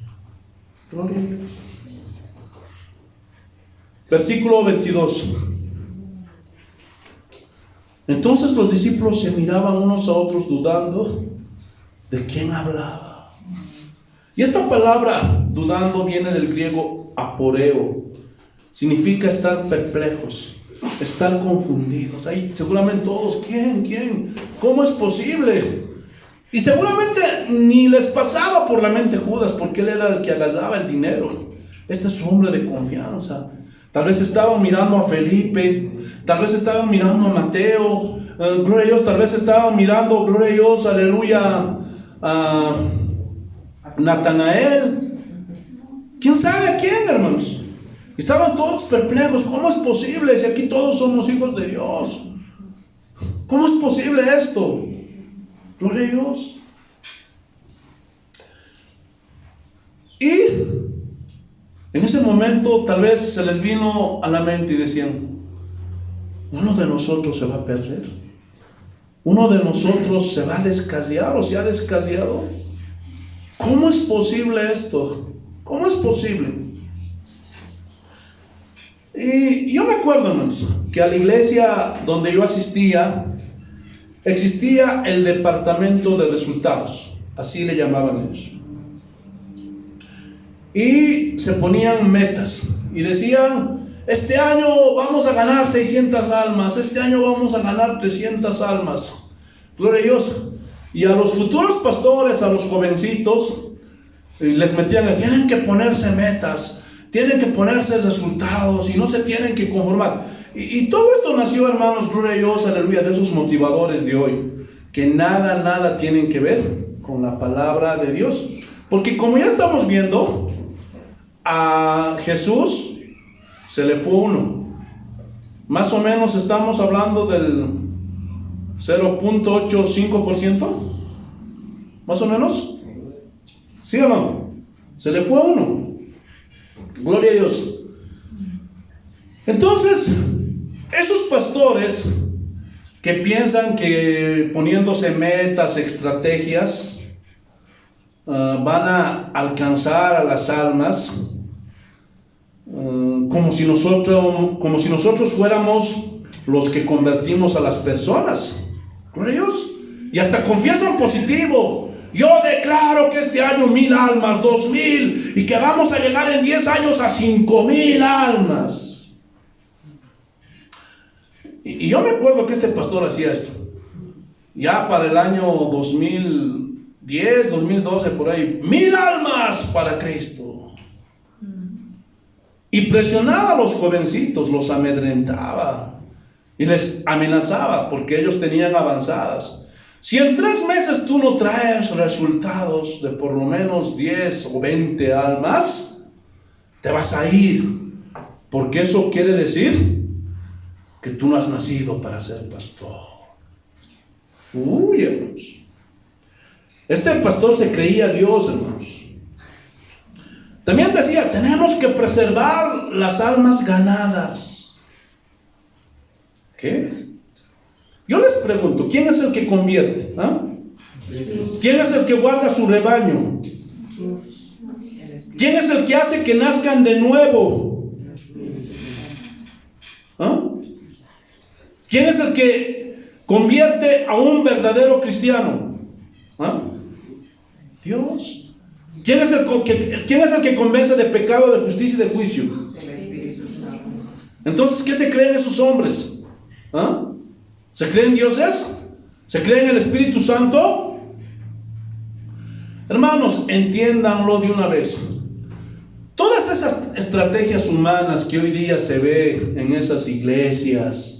Gloria a Dios. Versículo 22. Entonces los discípulos se miraban unos a otros dudando de quién hablaba. Y esta palabra dudando viene del griego aporeo. Significa estar perplejos, estar confundidos. Ahí seguramente todos, ¿quién? ¿Cómo es posible? Y seguramente ni les pasaba por la mente Judas, porque él era el que agarraba el dinero. Este es su hombre de confianza. Tal vez estaban mirando a Felipe, tal vez estaban mirando a Mateo, gloria a Dios, tal vez estaban mirando, gloria a Dios, aleluya, a Natanael. ¿Quién sabe a quién, hermanos? Estaban todos perplejos. ¿Cómo es posible si aquí todos somos hijos de Dios? ¿Cómo es posible esto? Gloria a Dios. Y en ese momento tal vez se les vino a la mente y decían: uno de nosotros se va a perder, uno de nosotros se va a descarriar o se ha descarriado. ¿Cómo es posible esto? ¿Cómo es posible? Y yo me acuerdo, hermanos, que a la iglesia donde yo asistía existía el departamento de resultados, así le llamaban ellos. Y se ponían metas y decían: este año vamos a ganar 600 almas, este año vamos a ganar 300 almas. Gloria a Dios. Y a los futuros pastores, a los jovencitos, les metían: tienen que ponerse metas, tienen que ponerse resultados y no se tienen que conformar. Y todo esto nació, hermanos, gloria a Dios, aleluya, de esos motivadores de hoy, que nada tienen que ver con la palabra de Dios. Porque como ya estamos viendo, a Jesús se le fue uno. Más o menos estamos hablando del 0.85%. Más o menos. ¿Sí o no? Se le fue uno. Gloria a Dios. Entonces, Esos pastores que piensan que poniéndose metas, estrategias, van a alcanzar a las almas, como si nosotros fuéramos los que convertimos a las personas. ¿Con ellos? Y hasta confiesan positivo. Yo declaro que este año 1000 almas, 2000, y que vamos a llegar en 10 años a 5000 almas. Y yo me acuerdo que este pastor hacía esto. Ya para el año 2010, 2012, por ahí, 1000 almas para Cristo. Y presionaba a los jovencitos, los amedrentaba y les amenazaba porque ellos tenían avanzadas. Si en 3 meses tú no traes resultados de por lo menos 10 o 20 almas, te vas a ir, porque eso quiere decir que tú no has nacido para ser pastor. Uy, hermanos. Este pastor se creía Dios, hermanos. También decía, tenemos que preservar las almas ganadas. ¿Qué? Yo les pregunto, ¿quién es el que convierte? ¿Ah? ¿Quién es el que guarda su rebaño? ¿Quién es el que hace que nazcan de nuevo? ¿Ah? ¿Quién es el que convierte a un verdadero cristiano? ¿Ah? Dios. ¿Quién es el que convence de pecado, de justicia y de juicio? Entonces, ¿qué se creen esos hombres? ¿Ah? ¿Se creen dioses? ¿Se creen el Espíritu Santo? Hermanos, entiéndanlo de una vez. Todas esas estrategias humanas que hoy día se ve en esas iglesias,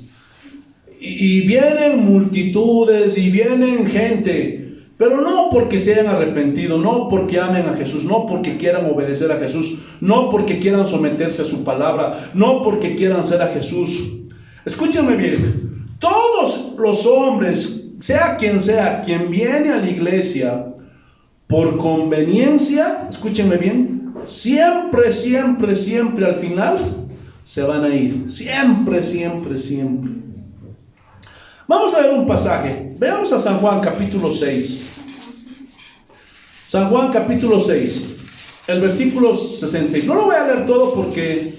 y vienen multitudes y vienen gente, pero no porque se hayan arrepentido, no porque amen a Jesús, no porque quieran obedecer a Jesús, no porque quieran someterse a su palabra, no porque quieran ser a Jesús. Escúchenme bien. Todos los hombres, sea quien viene a la iglesia por conveniencia, escúchenme bien, siempre al final se van a ir. Siempre. Vamos a ver un pasaje. Veamos a San Juan capítulo 6. San Juan capítulo 6, el versículo 66. No lo voy a leer todo porque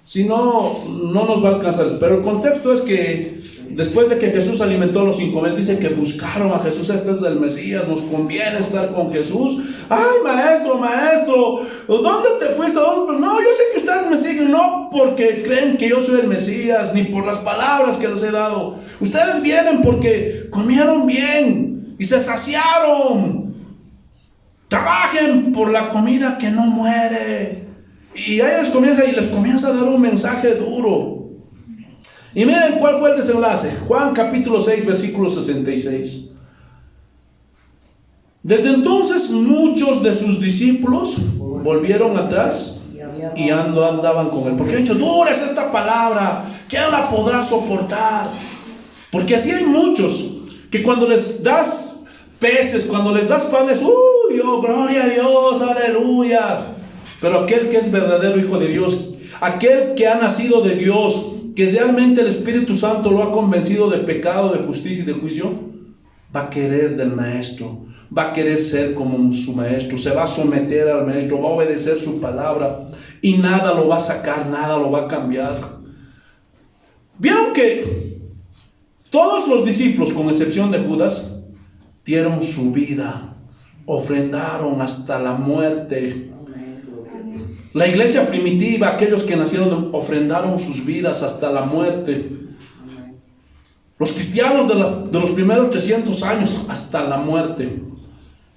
si no, no nos va a alcanzar. Pero el contexto es que después de que Jesús alimentó a los 5,000, dice que buscaron a Jesús. Este es el Mesías, nos conviene estar con Jesús. Ay, maestro, ¿dónde te fuiste? No, yo sé que ustedes me siguen, no porque creen que yo soy el Mesías, ni por las palabras que les he dado. Ustedes vienen porque comieron bien y se saciaron. Trabajen por la comida que no muere. Y ahí les comienza a dar un mensaje duro. Y miren cuál fue el desenlace. Juan capítulo 6, versículo 66. Desde entonces muchos de sus discípulos volvieron atrás y andaban con él. Porque han dicho, dura es esta palabra, ¿quién la podrá soportar? Porque así hay muchos que cuando les das peces, cuando les das panes, uy, oh, gloria a Dios, aleluya. Pero aquel que es verdadero hijo de Dios, aquel que ha nacido de Dios, que realmente el Espíritu Santo lo ha convencido de pecado, de justicia y de juicio, va a querer del maestro, va a querer ser como su maestro, se va a someter al maestro, va a obedecer su palabra y nada lo va a sacar, nada lo va a cambiar. Vieron que todos los discípulos, con excepción de Judas, dieron su vida, ofrendaron hasta la muerte. La iglesia primitiva, aquellos que nacieron, ofrendaron sus vidas hasta la muerte. Los cristianos de los primeros 300 años hasta la muerte.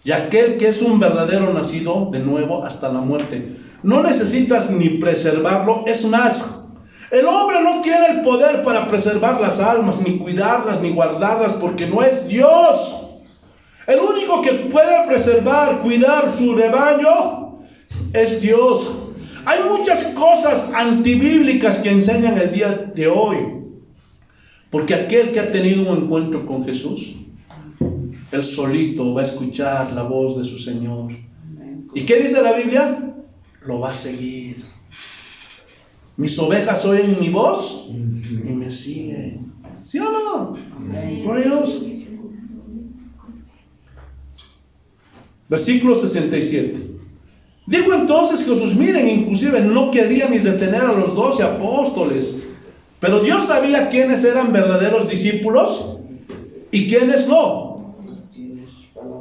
Y aquel que es un verdadero nacido de nuevo hasta la muerte. No necesitas ni preservarlo. Es más, el hombre no tiene el poder para preservar las almas, ni cuidarlas, ni guardarlas, porque no es Dios. El único que puede preservar, cuidar su rebaño es Dios. Hay muchas cosas antibíblicas que enseñan el día de hoy. Porque aquel que ha tenido un encuentro con Jesús, él solito va a escuchar la voz de su Señor. ¿Y qué dice la Biblia? Lo va a seguir. Mis ovejas oyen mi voz y me siguen. ¿Sí o no? Gloria a Dios. Versículo 67. Dijo entonces Jesús: miren, inclusive no quería ni retener a los 12 apóstoles, pero Dios sabía quiénes eran verdaderos discípulos y quiénes no.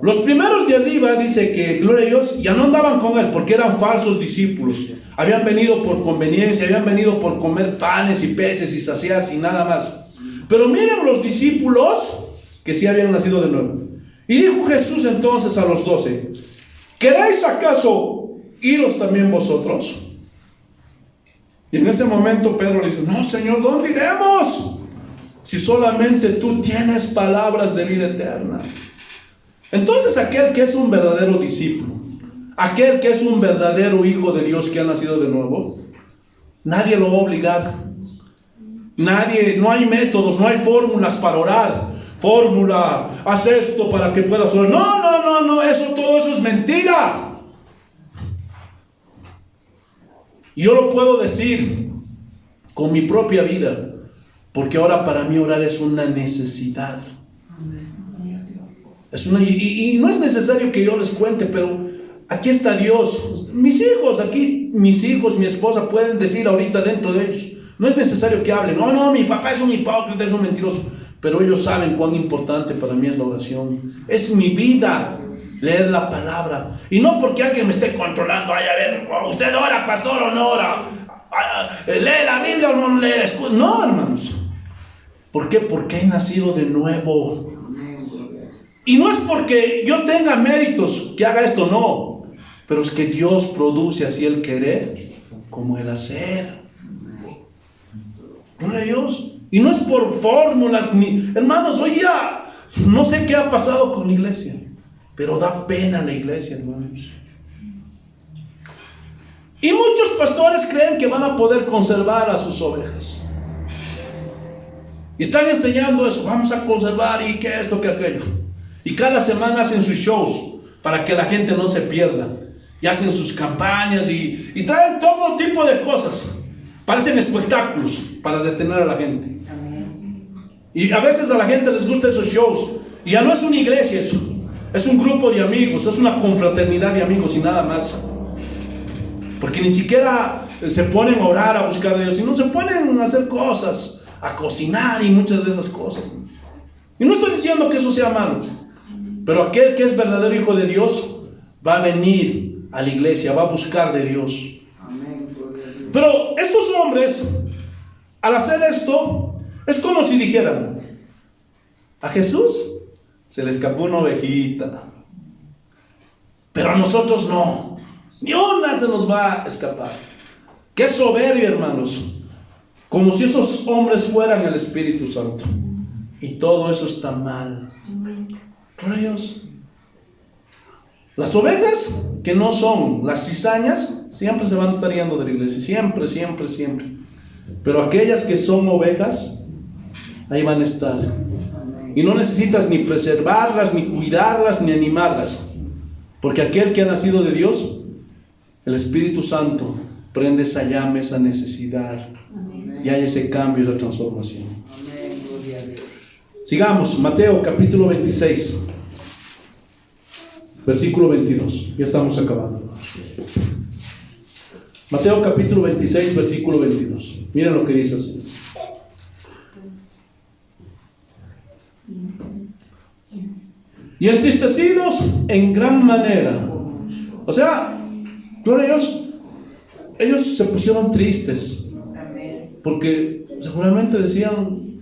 Los primeros de arriba dice que, gloria a Dios, ya no andaban con él porque eran falsos discípulos. Habían venido por conveniencia, habían venido por comer panes y peces y saciarse y nada más. Pero miren los discípulos que sí habían nacido de nuevo. Y dijo Jesús entonces a los 12: ¿queréis acaso iros también vosotros? Y en ese momento Pedro le dice: no, Señor, ¿dónde iremos? Si solamente tú tienes palabras de vida eterna. Entonces aquel que es un verdadero discípulo, aquel que es un verdadero hijo de Dios que ha nacido de nuevo, nadie lo va a obligar. Nadie, no hay métodos, no hay fórmulas para orar. Fórmula, haz esto para que puedas orar. No, todo eso es mentira. Yo lo puedo decir con mi propia vida, porque ahora para mí orar es una necesidad. Y no es necesario que yo les cuente, pero aquí está Dios. Mis hijos, mi esposa pueden decir ahorita dentro de ellos. No es necesario que hablen. No, mi papá es un hipócrita, es un mentiroso. Pero ellos saben cuán importante para mí es la oración. Es mi vida leer la palabra. Y no porque alguien me esté controlando. Ay, a ver, ¿usted ora, pastor, o no ora? ¿Lee la Biblia o no lee? No, hermanos. ¿Por qué? Porque he nacido de nuevo. Y no es porque yo tenga méritos que haga esto, no. Pero es que Dios produce así el querer como el hacer. Gloria a Dios. Y no es por fórmulas ni... Hermanos, hoy ya no sé qué ha pasado con la iglesia, pero da pena la iglesia, hermanos. Y muchos pastores creen que van a poder conservar a sus ovejas. Y están enseñando eso. Vamos a conservar y que esto, que aquello. Y cada semana hacen sus shows para que la gente no se pierda. Y hacen sus campañas y traen todo tipo de cosas. Parecen espectáculos para detener a la gente. Y a veces a la gente les gusta esos shows. Y ya no es una iglesia eso. Es un grupo de amigos. Es una confraternidad de amigos y nada más. Porque ni siquiera se ponen a orar, a buscar a Dios. Sino se ponen a hacer cosas, a cocinar y muchas de esas cosas. Y no estoy diciendo que eso sea malo. Pero aquel que es verdadero hijo de Dios va a venir a la iglesia, va a buscar de Dios. Pero estos hombres, al hacer esto, es como si dijeran: a Jesús se le escapó una ovejita, pero a nosotros no, ni una se nos va a escapar. Qué soberbio, hermanos, como si esos hombres fueran el Espíritu Santo. Y todo eso está mal. Por Dios. Las ovejas que no son las cizañas siempre se van a estar yendo de la iglesia, siempre. Pero aquellas que son ovejas, ahí van a estar. Y no necesitas ni preservarlas, ni cuidarlas, ni animarlas, porque aquel que ha nacido de Dios, el Espíritu Santo, prende esa llama, esa necesidad. Amén. Y hay ese cambio, esa transformación. Amén. Gloria a Dios. Sigamos, Mateo capítulo 26. Versículo 22, ya estamos acabando. Mateo capítulo 26, versículo 22. Miren lo que dice así. Y entristecidos en gran manera. O sea, gloria a Dios, ellos se pusieron tristes. Porque seguramente decían: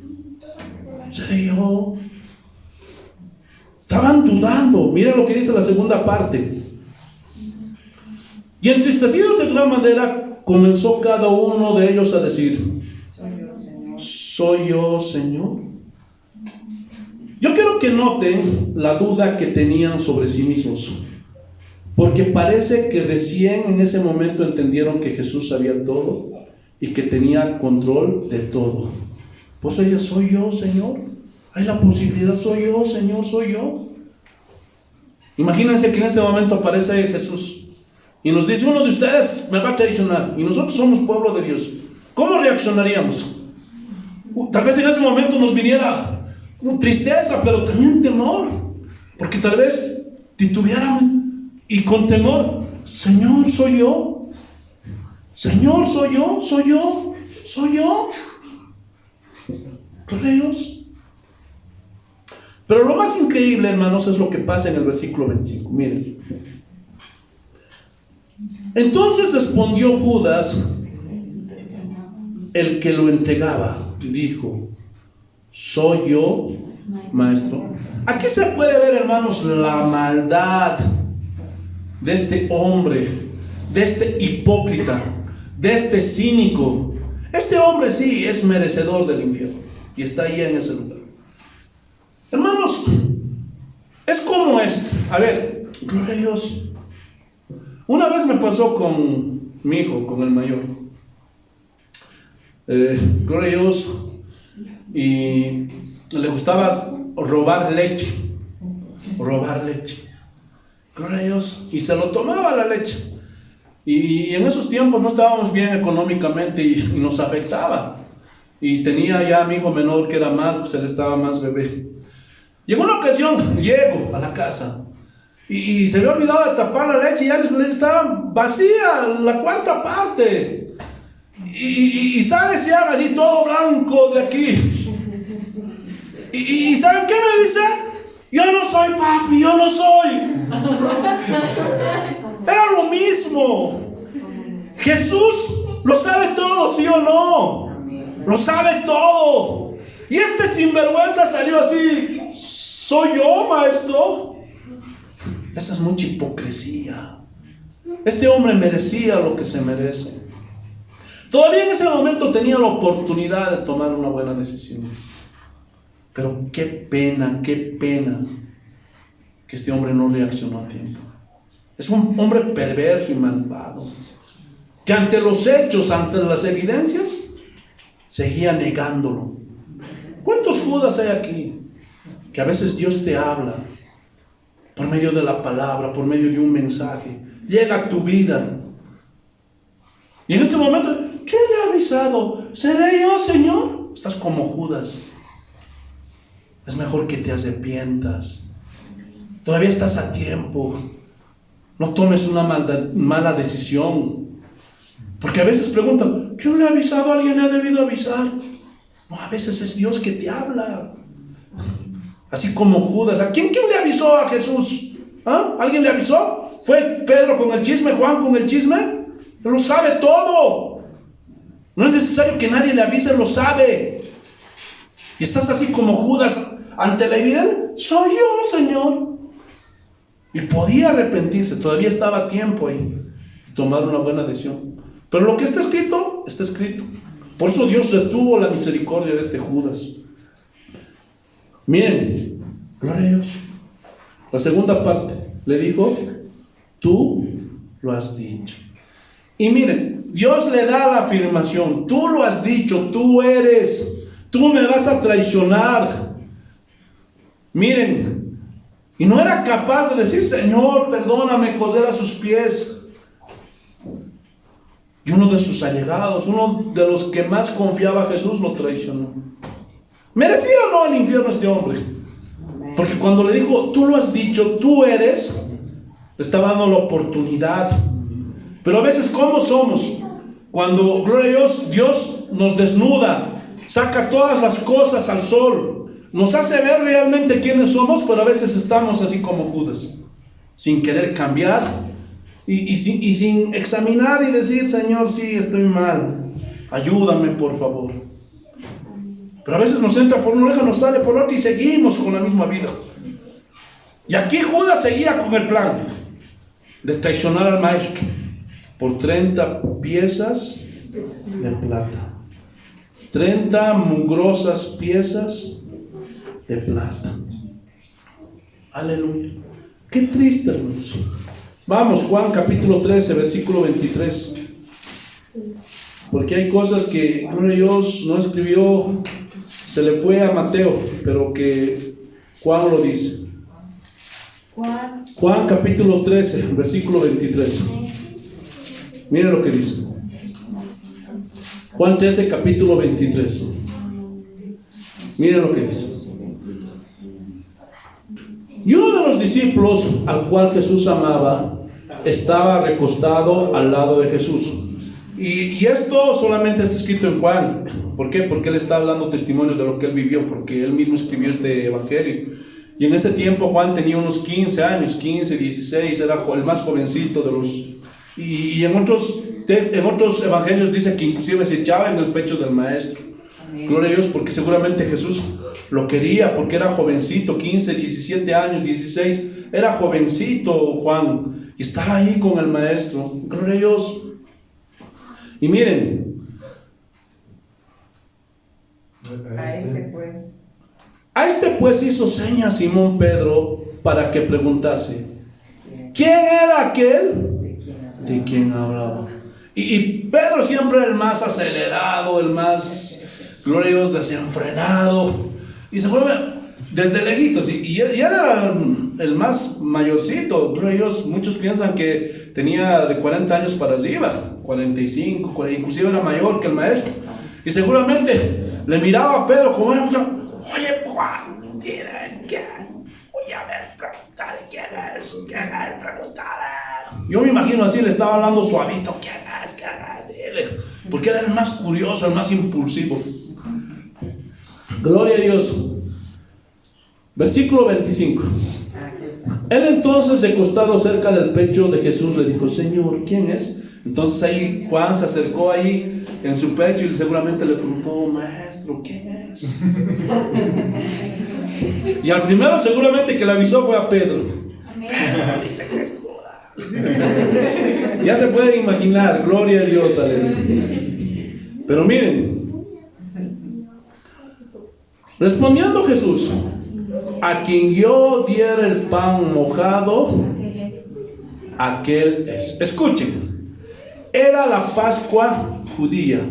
¿seré yo? Estaban dudando. Miren lo que dice la segunda parte. Y entristecidos de gran manera, comenzó cada uno de ellos a decir: ¿soy yo, Señor? Yo quiero que noten la duda que tenían sobre sí mismos, porque parece que recién en ese momento entendieron que Jesús sabía todo y que tenía control de todo. Pues ellos: ¿soy yo, Señor? Hay la posibilidad, soy yo, Señor, soy yo. Imagínense que en este momento aparece Jesús y nos dice: uno de ustedes me va a traicionar, y nosotros somos pueblo de Dios. ¿cómo reaccionaríamos? Tal vez en ese momento nos viniera tristeza, pero también temor, porque tal vez titubeáramos y con temor, Señor, soy yo. Señor, soy yo, soy yo, soy yo. Gloria a Dios. Pero lo más increíble, hermanos, es lo que pasa en el versículo 25. Miren. Entonces respondió Judas, el que lo entregaba, y dijo, ¿soy yo, maestro? Aquí se puede ver, hermanos, la maldad de este hombre, de este hipócrita, de este cínico. Este hombre sí es merecedor del infierno y está ahí en ese lugar. Hermanos, es como esto. A ver, gloria a Dios. Una vez me pasó con mi hijo, con el mayor. Gloria a Dios. Y le gustaba robar leche. Robar leche. Gloria a Dios. Y se lo tomaba la leche. Y en esos tiempos no estábamos bien económicamente y nos afectaba. Y tenía ya a mi hijo menor que era Marcos, él estaba más bebé. Y en una ocasión llego a la casa y se había olvidado de tapar la leche y ya le estaba vacía la cuarta parte. Y sale ese haga así todo blanco de aquí. Y ¿saben qué me dice? Yo no soy papi, yo no soy. Era lo mismo. Jesús lo sabe todo, ¿sí o no? Lo sabe todo. Y este sinvergüenza salió así. ¿Soy yo, maestro? Esa es mucha hipocresía. Este hombre merecía lo que se merece. Todavía en ese momento tenía la oportunidad de tomar una buena decisión. Pero qué pena que este hombre no reaccionó a tiempo. Es un hombre perverso y malvado, que ante los hechos, ante las evidencias, seguía negándolo. ¿Cuántos Judas hay aquí? Que a veces Dios te habla por medio de la palabra, por medio de un mensaje, llega a tu vida. Y en ese momento, ¿quién le ha avisado? ¿Seré yo, Señor? Estás como Judas. Es mejor que te arrepientas. Todavía estás a tiempo. No tomes una mala decisión. Porque a veces preguntan, ¿quién le ha avisado? ¿Alguien le ha debido avisar? No, a veces es Dios que te habla. Así como Judas. ¿A quién le avisó a Jesús? ¿Ah? ¿Alguien le avisó? ¿Fue Pedro con el chisme? ¿Juan con el chisme? Él lo sabe todo. No es necesario que nadie le avise, él lo sabe. Y estás así como Judas ante la evidencia. Soy yo, Señor. Y podía arrepentirse. Todavía estaba a tiempo ahí. Y tomar una buena decisión. Pero lo que está escrito, está escrito. Por eso Dios retuvo la misericordia de este Judas. Miren, gloria a Dios. La segunda parte, le dijo, tú lo has dicho. Y miren, Dios le da la afirmación, tú lo has dicho, tú eres, tú me vas a traicionar. Miren, y no era capaz de decir, Señor, perdóname, coser a sus pies. Y uno de sus allegados, uno de los que más confiaba a Jesús, lo traicionó. ¿Merecía o no el infierno este hombre? Porque cuando le dijo, tú lo has dicho, tú eres, le estaba dando la oportunidad. Pero a veces, ¿cómo somos? Cuando, gloria a Dios, Dios nos desnuda, saca todas las cosas al sol, nos hace ver realmente quiénes somos, pero a veces estamos así como Judas, sin querer cambiar y sin examinar y decir, Señor, sí, estoy mal, ayúdame por favor. Pero a veces nos entra por una oreja, nos sale por otra y seguimos con la misma vida. Y aquí Judas seguía con el plan de traicionar al maestro por 30 piezas de plata. 30 mugrosas piezas de plata. Aleluya. Qué triste, hermanos. Vamos, Juan capítulo 13, versículo 23. Porque hay cosas que Dios no escribió, se le fue a Mateo, pero que Juan lo dice. Juan capítulo 13, versículo 23. Miren lo que dice. Juan 13, capítulo 23. Miren lo que dice. Y uno de los discípulos al cual Jesús amaba estaba recostado al lado de Jesús. Y esto solamente está escrito en Juan. ¿Por qué? Porque él está hablando testimonio de lo que él vivió, porque él mismo escribió este evangelio. Y en ese tiempo Juan tenía unos 15 años, 15, 16, era el más jovencito de los... Y en otros evangelios dice que inclusive se echaba en el pecho del maestro. Amén. Gloria a Dios, porque seguramente Jesús lo quería, porque era jovencito, 15, 17 años, 16, era jovencito Juan, y estaba ahí con el maestro. Gloria a Dios. Y miren, a este pues hizo señas Simón Pedro para que preguntase, ¿quién era aquel de quien hablaba? Y Pedro siempre el más acelerado, el más, gloria a Dios, desenfrenado, y se fue desde lejitos, y él era el más mayorcito, gloria a Dios. Muchos piensan que tenía de 40 años para arriba, 45, 40, inclusive era mayor que el maestro, y seguramente le miraba a Pedro como era, oye Juan, mira, voy a ver, preguntarle quién es, preguntarle. Yo me imagino así, le estaba hablando suavito, ¿quién es? Dile, porque era el más curioso, el más impulsivo. Gloria a Dios. Versículo 25. Él entonces, recostado cerca del pecho de Jesús, le dijo, Señor, ¿quién es? Entonces ahí Juan se acercó ahí en su pecho y seguramente le preguntó, maestro, ¿quién es? Y al primero seguramente que le avisó fue a Pedro. Pedro dice que ya se pueden imaginar, gloria a Dios, aleluya. Pero miren, respondiendo Jesús, a quien yo diera el pan mojado, aquel es. Escuchen, era la Pascua judía.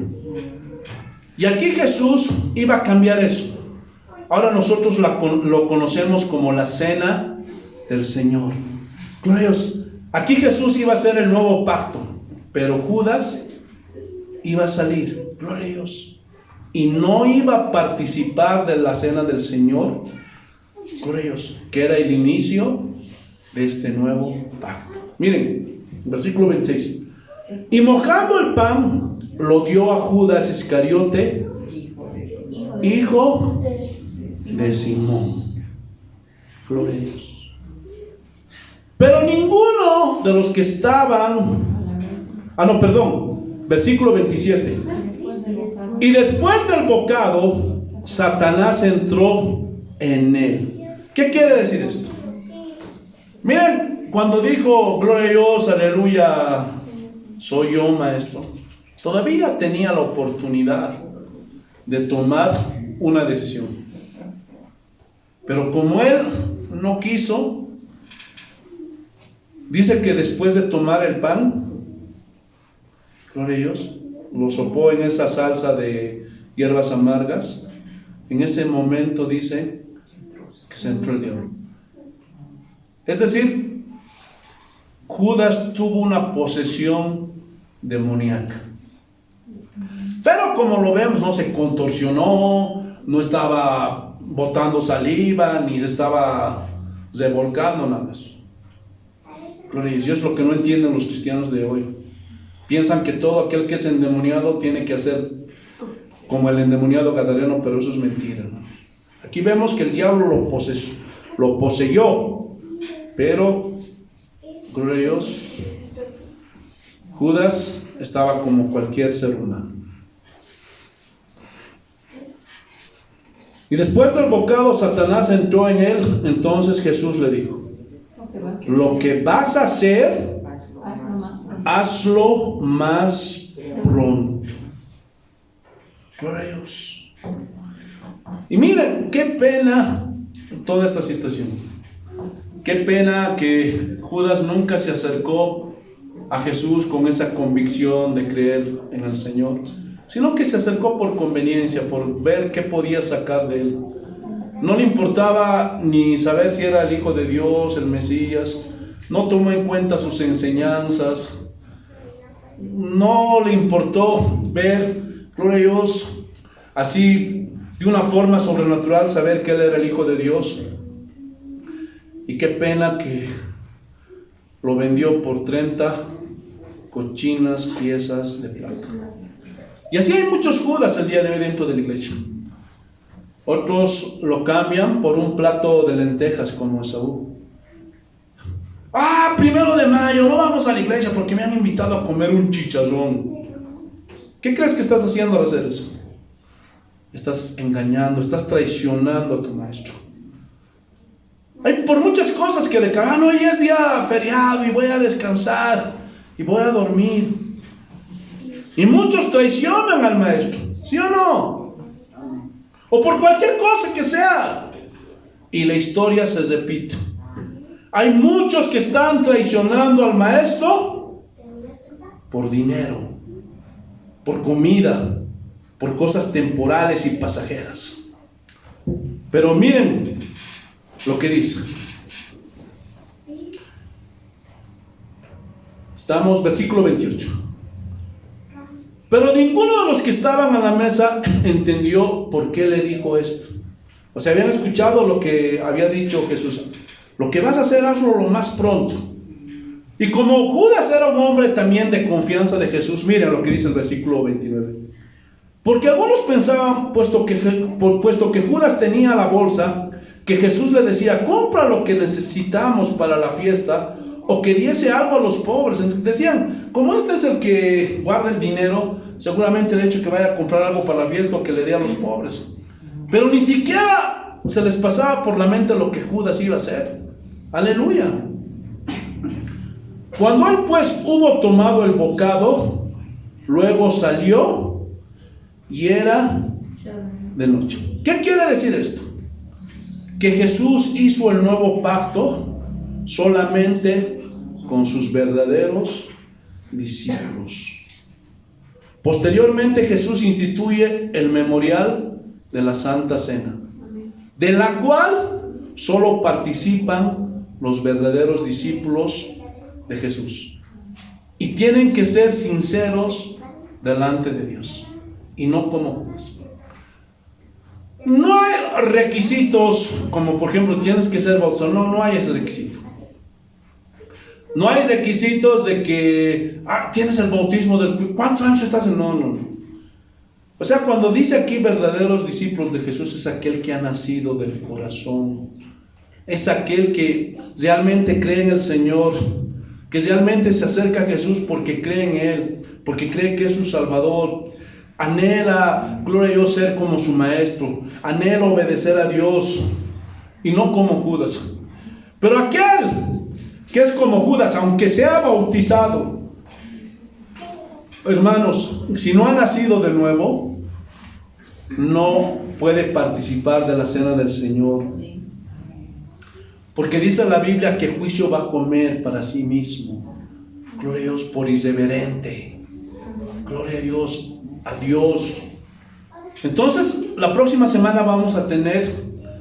Y aquí Jesús iba a cambiar eso. Ahora nosotros lo conocemos como la cena del Señor. Gloria a Dios. Aquí Jesús iba a hacer el nuevo pacto, pero Judas iba a salir. Gloria a Dios. Y no iba a participar de la cena del Señor. Gloria a Dios, que era el inicio de este nuevo pacto. Miren, versículo 26. Y mojando el pan, lo dio a Judas Iscariote, hijo de Simón. Gloria a Dios. Pero ninguno de los que estaban... Versículo 27. Y después del bocado, Satanás entró en él. ¿Qué quiere decir esto? Miren, cuando dijo, gloria a Dios, aleluya, soy yo maestro, todavía tenía la oportunidad de tomar una decisión. Pero como él no quiso, dice que después de tomar el pan, gloria a Dios, lo sopó en esa salsa de hierbas amargas. En ese momento dice que se entró el diablo. Es decir, Judas tuvo una posesión demoníaca. Pero como lo vemos, no se contorsionó, no estaba botando saliva, ni se estaba revolcando, nada de eso. Gloria a Dios. Y es lo que no entienden los cristianos de hoy. Piensan que todo aquel que es endemoniado tiene que hacer como el endemoniado gadareno, pero eso es mentira, ¿no? Aquí vemos que el diablo lo poseyó, pero, gloria a Dios, Judas estaba como cualquier ser humano. Y después del bocado, Satanás entró en él. Entonces Jesús le dijo, lo que vas a hacer, hazlo más pronto. Gloria a Dios. Y miren, qué pena toda esta situación. Qué pena que Judas nunca se acercó a Jesús con esa convicción de creer en el Señor, sino que se acercó por conveniencia, por ver qué podía sacar de él. No le importaba ni saber si era el Hijo de Dios, el Mesías. No tomó en cuenta sus enseñanzas. No le importó ver Gloria a Dios. Así, de una forma sobrenatural, saber que Él era el Hijo de Dios. Y qué pena que lo vendió por 30 cochinas piezas de plata. Y así hay muchos Judas el día de hoy dentro de la iglesia. Otros lo cambian por un plato de lentejas como Esaú. 1 de mayo, no vamos a la iglesia porque me han invitado a comer un chicharrón. ¿Qué crees que estás haciendo al hacer eso? Estás engañando, estás traicionando a tu maestro. Hay por muchas cosas que le cagan. Hoy es día feriado y voy a descansar y voy a dormir. Y muchos traicionan al maestro, ¿sí o no? O por cualquier cosa que sea. Y la historia se repite. Hay muchos que están traicionando al maestro por dinero, por comida, por cosas temporales y pasajeras. Pero miren lo que dice. Estamos, versículo 28. Pero ninguno de los que estaban a la mesa entendió por qué le dijo esto. O sea, habían escuchado lo que había dicho Jesús. Lo que vas a hacer, hazlo lo más pronto. Y como Judas era un hombre también de confianza de Jesús, miren lo que dice el versículo 29. Porque algunos pensaban, puesto que Judas tenía la bolsa, que Jesús le decía, compra lo que necesitamos para la fiesta, o que diese algo a los pobres. Decían, como este es el que guarda el dinero, seguramente el hecho que vaya a comprar algo para la fiesta o que le dé a los pobres. Pero ni siquiera se les pasaba por la mente lo que Judas iba a hacer. Aleluya. Cuando él pues hubo tomado el bocado, luego salió y era de noche. ¿Qué quiere decir esto? Que Jesús hizo el nuevo pacto solamente con sus verdaderos discípulos. Posteriormente Jesús instituye el memorial de la Santa Cena, de la cual solo participan los verdaderos discípulos de Jesús. Y tienen que ser sinceros delante de Dios, y no como Judas. No hay requisitos como por ejemplo tienes que ser bautizado. No hay ese requisito. No hay requisitos de que tienes el bautismo del... ¿Cuántos años estás en? No. O sea, cuando dice aquí verdaderos discípulos de Jesús, es aquel que ha nacido del corazón. Es aquel que realmente cree en el Señor, que realmente se acerca a Jesús porque cree en Él, porque cree que es su Salvador. Anhela, gloria a Dios, ser como su maestro. Anhela obedecer a Dios y no como Judas. Pero aquel que es como Judas, aunque sea bautizado, hermanos, si no ha nacido de nuevo, no puede participar de la cena del Señor. Porque dice la Biblia que juicio va a comer para sí mismo. Gloria a Dios, por irreverente. Gloria a Dios. Entonces, la próxima semana vamos a tener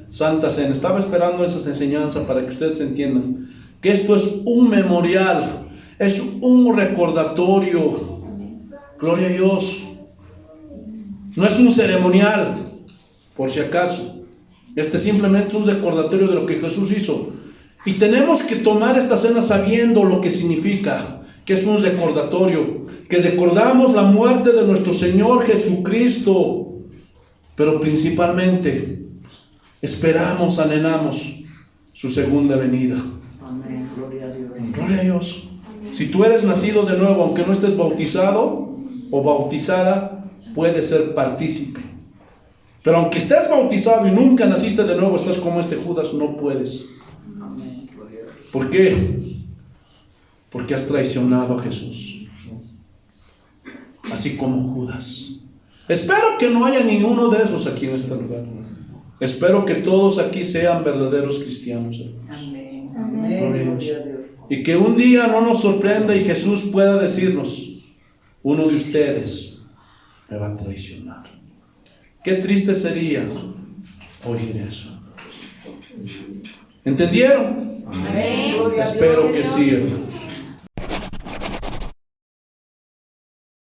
Santa Cena. Estaba esperando esas enseñanzas para que ustedes entiendan que esto es un memorial, es un recordatorio. Gloria a Dios. No es un ceremonial, por si acaso. Este simplemente es un recordatorio de lo que Jesús hizo. Y tenemos que tomar esta cena sabiendo lo que significa, que es un recordatorio, que recordamos la muerte de nuestro Señor Jesucristo, pero principalmente esperamos, anhelamos su segunda venida. Amén. Gloria a Dios. Gloria a Dios. Si tú eres nacido de nuevo, aunque no estés bautizado o bautizada, puedes ser partícipe. Pero aunque estés bautizado y nunca naciste de nuevo, estás como este Judas, no puedes. Amén. ¿Por qué? Porque has traicionado a Jesús. Así como Judas. Espero que no haya ninguno de esos aquí en este lugar. Espero que todos aquí sean verdaderos cristianos. Amén. Amén. Gloria a Dios. Y que un día no nos sorprenda y Jesús pueda decirnos, uno de ustedes me va a traicionar. Qué triste sería oír eso. ¿Entendieron? Amén. Gloria a Espero Dios. que sí, hermano.